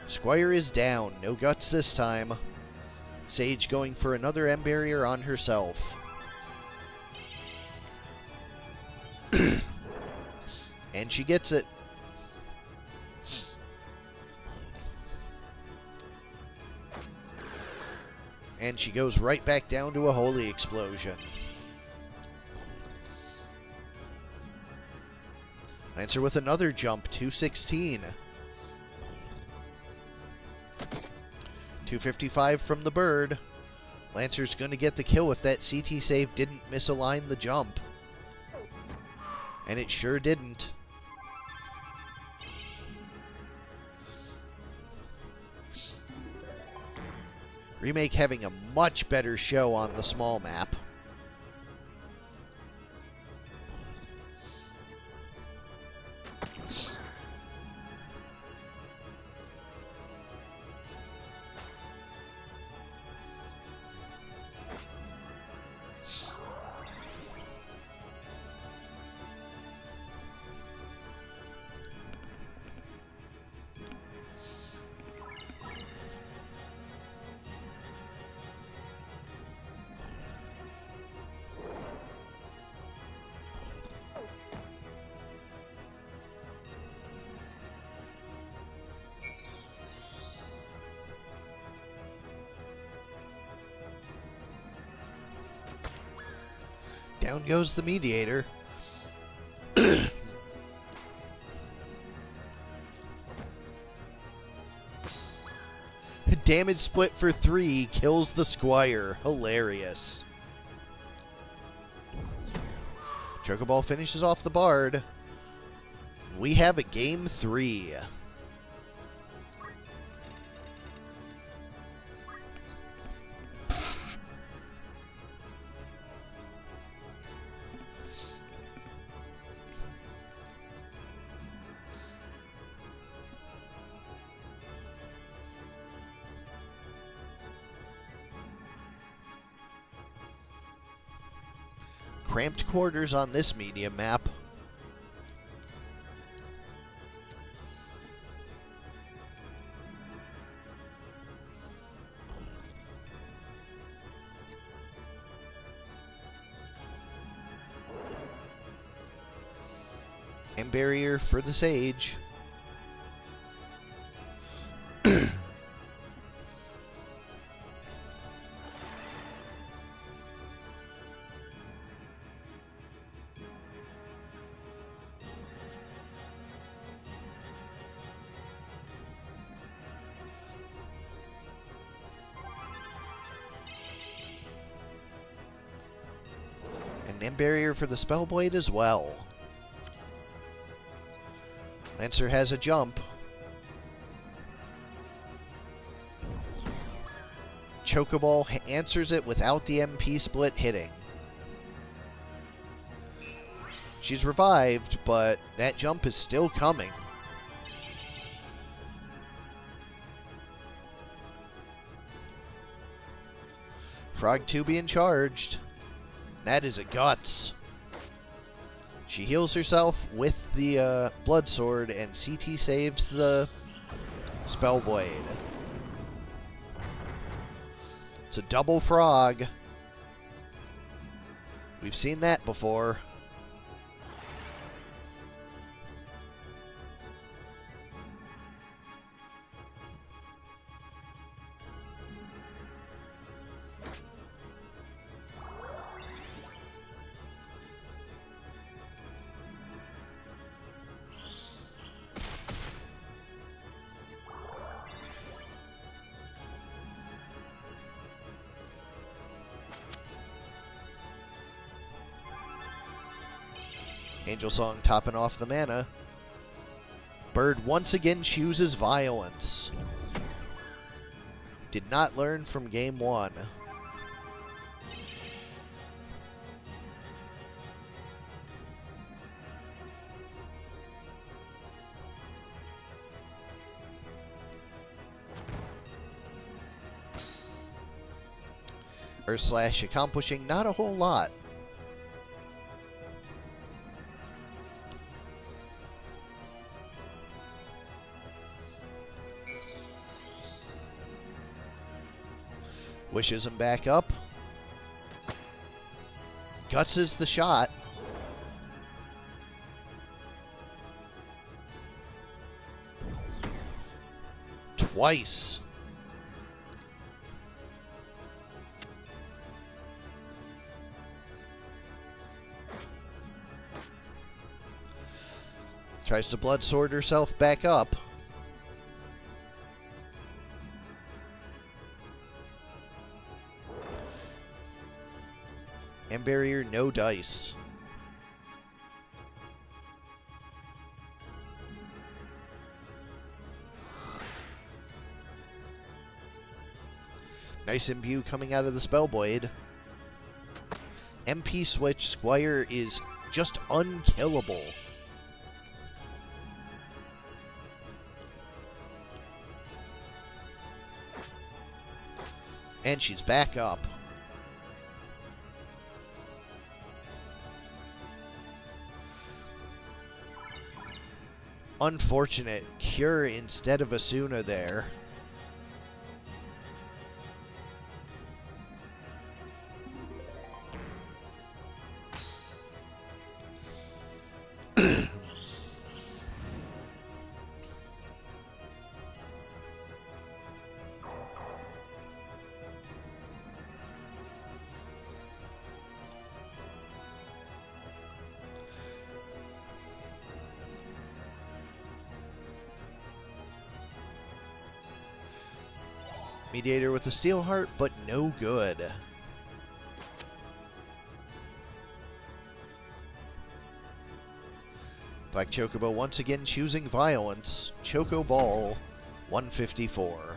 Squire is down. No guts this time. Sage going for another M Barrier on herself. And she gets it. And she goes right back down to a Holy Explosion. Lancer with another jump, 216. 255 from the bird. Lancer's going to get the kill if that CT save didn't misalign the jump. And it sure didn't. Remake having a much better show on the small map. Down goes the mediator. Damage split for 3 kills the Squire. Hilarious. Chocoball finishes off the Bard. We have a game 3. Cramped quarters on this medium map. And barrier for the Sage. And barrier for the Spellblade as well. Lancer has a jump. Chocoball answers it without the MP split hitting. She's revived, but that jump is still coming. Frog 2 being charged. That is a guts. She heals herself with the Blood Sword, and CT saves the Spellblade. It's a double frog. We've seen that before. Angel Song topping off the mana. Bird once again chooses violence. Did not learn from game 1. Earth Slash accomplishing not a whole lot. Wishes him back up. Guts is the shot. Twice. Tries to Blood Sword herself back up. And barrier, no dice. Nice imbue coming out of the Spellblade. MP switch, Squire is just unkillable. And she's back up. Unfortunate cure instead of Asuna there. Mediator with the Steel Heart, but no good. Black Chocobo once again choosing violence. Choco Ball, 154.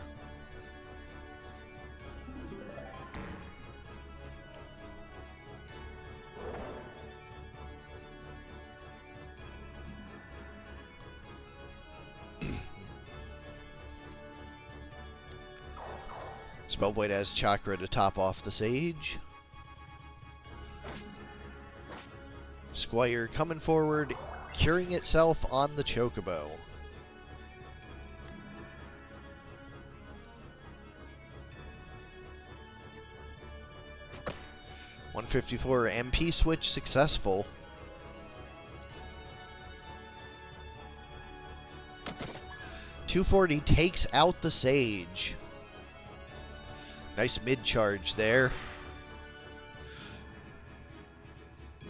Spellblade has Chakra to top off the Sage. Squire coming forward, curing itself on the Chocobo. .154 MP switch successful. .240 takes out the Sage. Nice mid-charge there.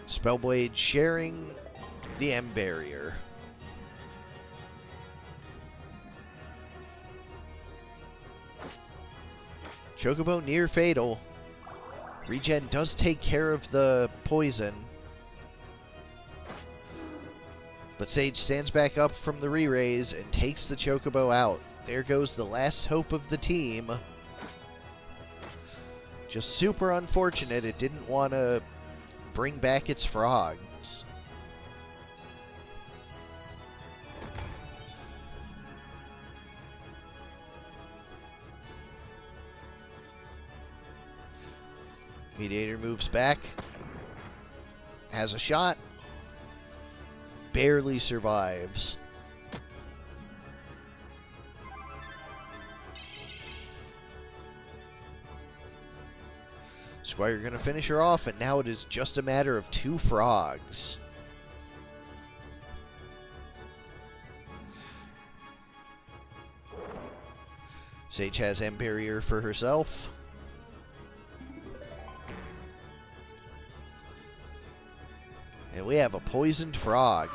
Spellblade sharing the M barrier. Chocobo near fatal. Regen does take care of the poison. But Sage stands back up from the re-raise and takes the Chocobo out. There goes the last hope of the team. Just super unfortunate it didn't want to bring back its frogs. Mediator moves back. Has a shot. Barely survives. Squire going to finish her off, and now it is just a matter of 2 frogs. Sage has M barrier for herself. And we have a poisoned frog.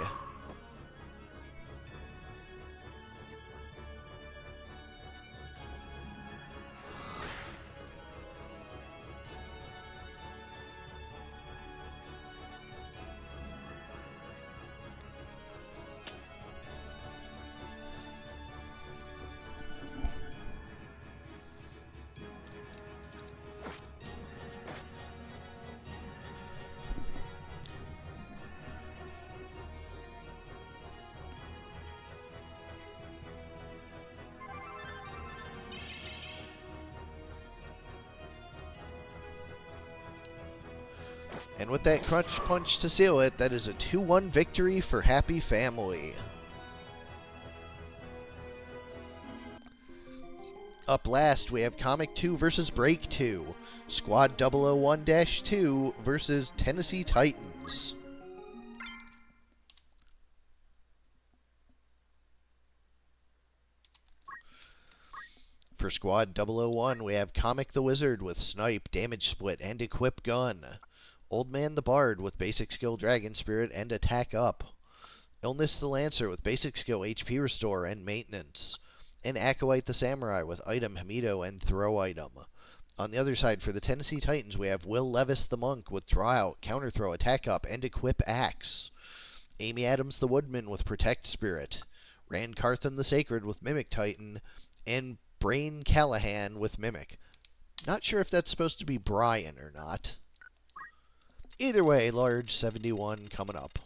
And with that crunch punch to seal it, that is a 2-1 victory for Happy Family. Up last, we have Comic 2 versus Break 2. Squad 001-2 versus Tennessee Titans. For Squad 001, we have Comic the Wizard with Snipe, Damage Split, and Equip Gun. Old Man the Bard with Basic Skill Dragon Spirit and Attack Up. Illness the Lancer with Basic Skill HP Restore and Maintenance. And Acolyte the Samurai with Item Hamido and Throw Item. On the other side, for the Tennessee Titans, we have Will Levis the Monk with Draw Out, Counter Throw, Attack Up, and Equip Axe. Amy Adams the Woodman with Protect Spirit. Rand Carthan the Sacred with Mimic Titan. And Brain Callahan with Mimic. Not sure if that's supposed to be Brian or not. Either way, large 71 coming up.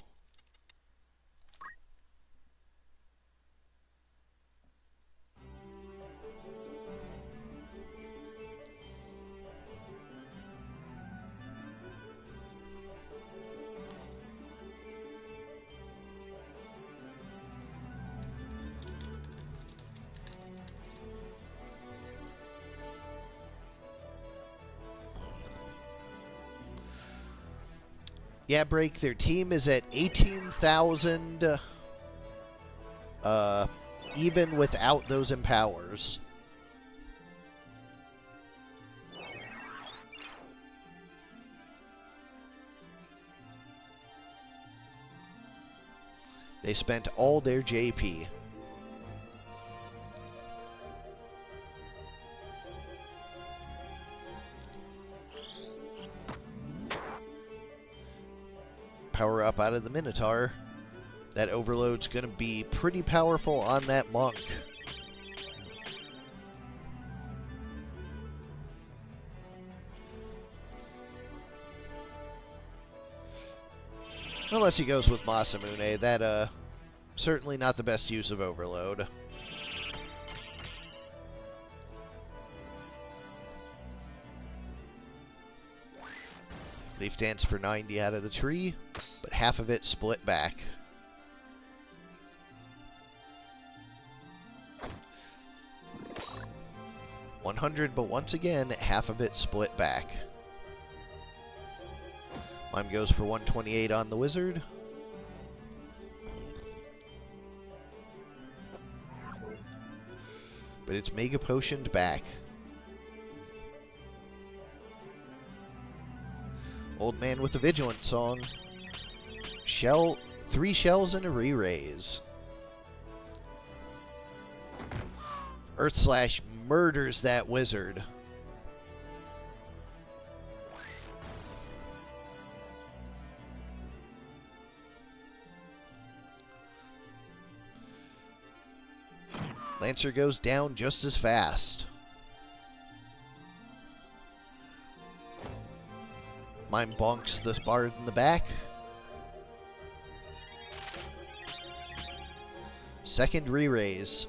Yeah, Break, their team is at 18,000, even without those empowers. They spent all their JP. Power up out of the Minotaur. That overload's going to be pretty powerful on that monk. Unless he goes with Masamune, that certainly not the best use of overload. Leaf Dance for 90 out of the tree, but half of it split back. $100, but once again, half of it split back. Mime goes for 128 on the wizard. But it's Mega Potioned back. Old Man with a Vigilant song. 3 shells and a re-raise. Earth Slash murders that wizard. Lancer goes down just as fast. Mime bonks the Bard in the back. Second re-raise.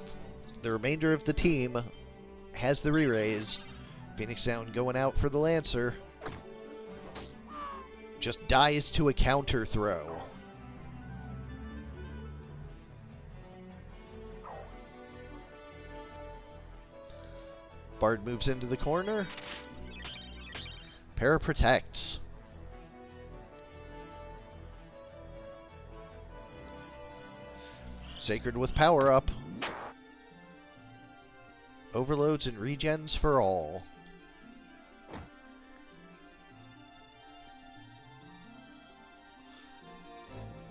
The remainder of the team has the re-raise. Phoenix Down going out for the Lancer. Just dies to a counter throw. Bard moves into the corner. Para protects. Sacred with power up. Overloads and regens for all.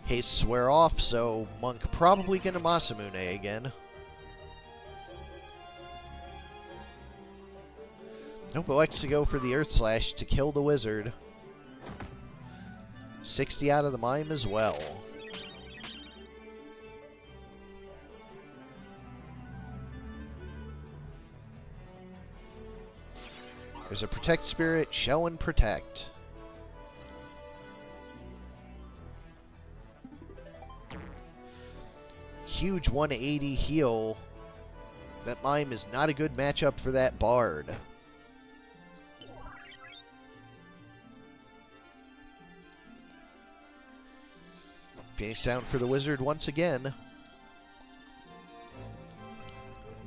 Hastes wear off, so Monk probably gonna Masamune again. Nope, elects to go for the Earth Slash to kill the wizard. 60 out of the Mime as well. There's a Protect Spirit, Shell and Protect. Huge 180 heal. That Mime is not a good matchup for that Bard. Phoenix down for the wizard once again.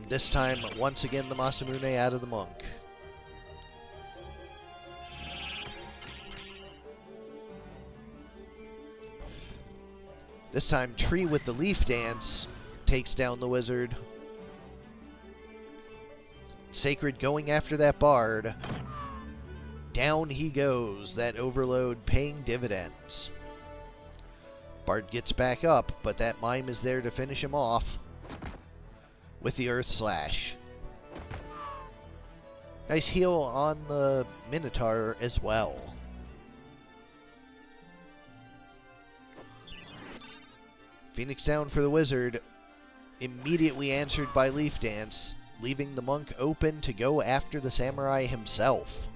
This time, once again, the Masamune out of the monk. This time, Tree with the Leaf Dance takes down the wizard. Sacred going after that Bard. Down he goes. That overload paying dividends. Bard gets back up, but that Mime is there to finish him off with the Earth Slash. Nice heal on the Minotaur as well. Phoenix down for the wizard, immediately answered by Leaf Dance, leaving the monk open to go after the samurai himself.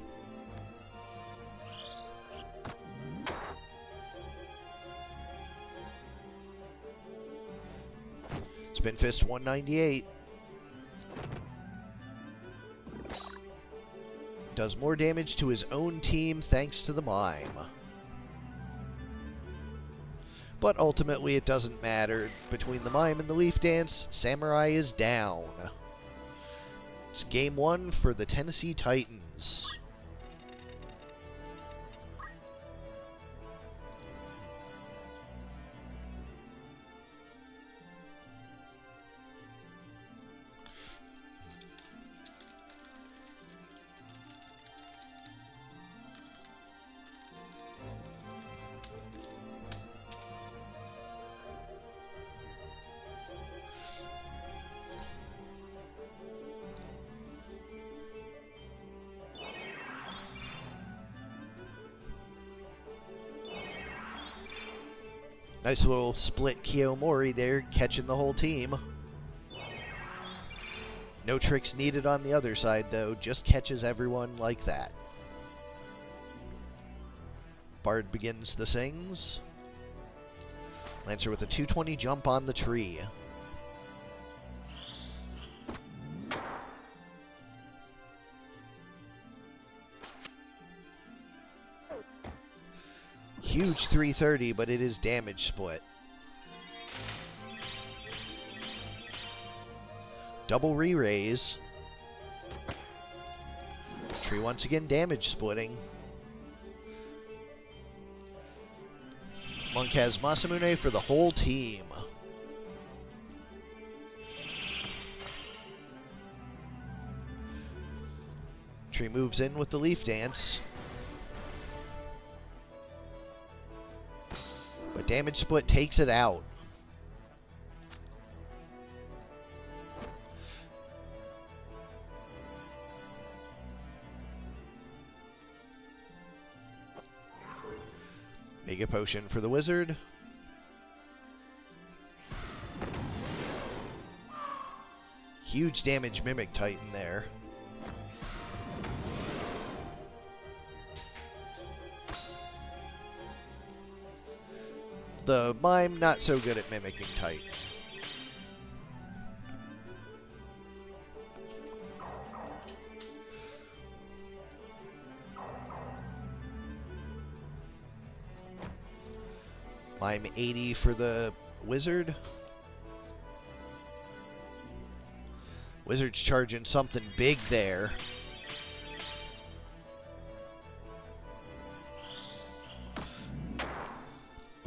Spin Fist 198. Does more damage to his own team thanks to the Mime. But ultimately it doesn't matter. Between the Mime and the Leaf Dance, Samurai is down. It's game 1 for the Tennessee Titans. Nice little split Kiyomori there, catching the whole team. No tricks needed on the other side, though. Just catches everyone like that. Bard begins the sings. Lancer with a 220 jump on the tree. huge 330, but it is damage split. Double re-raise. Tree once again damage splitting. Monk has Masamune for the whole team. Tree moves in with the Leaf Dance. But damage split takes it out. Mega Potion for the Wizard. Huge damage Mimic Titan there. The Mime not so good at mimicking Titan. Mime 80 for the Wizard. Wizard's charging something big there.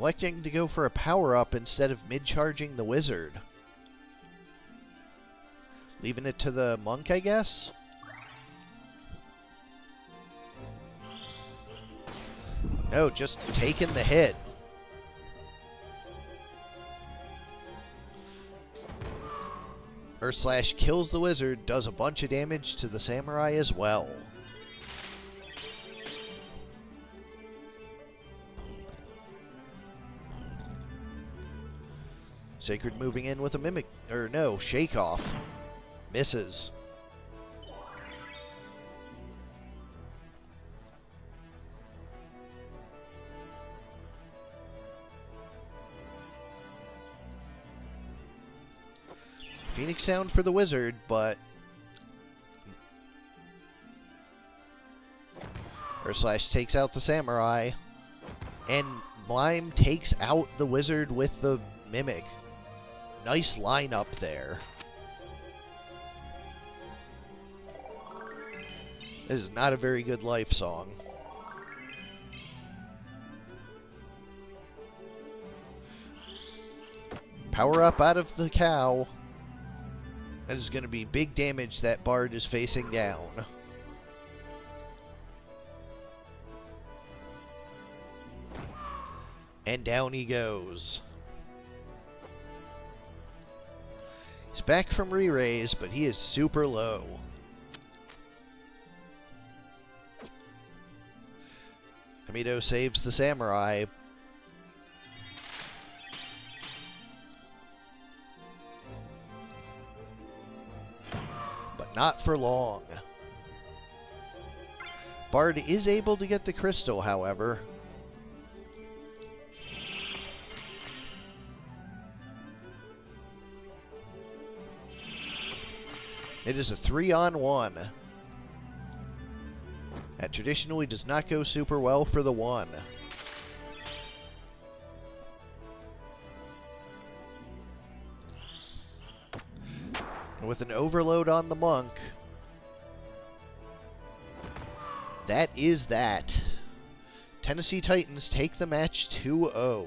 Electing to go for a power-up instead of mid-charging the Wizard. Leaving it to the Monk, I guess? No, just taking the hit. Earth Slash kills the Wizard, does a bunch of damage to the Samurai as well. Sacred moving in with a Mimic, or no, Shake Off. Misses. Phoenix Sound for the Wizard, but Earth Slash takes out the Samurai, and Mime takes out the Wizard with the Mimic. Nice lineup there. This is not a very good life song. Power up out of the cow. That is going to be big damage that Bard is facing down. And down he goes. He's back from re-raise, but he is super low. Hamido saves the Samurai. But not for long. Bard is able to get the crystal, however. It is a 3-on-1. That traditionally does not go super well for the 1. And with an overload on the Monk, that is that. Tennessee Titans take the match 2-0.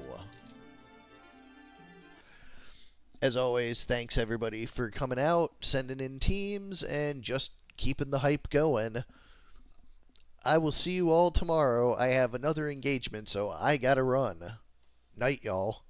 As always, thanks everybody for coming out, sending in teams, and just keeping the hype going. I will see you all tomorrow. I have another engagement, so I gotta run. Night, y'all.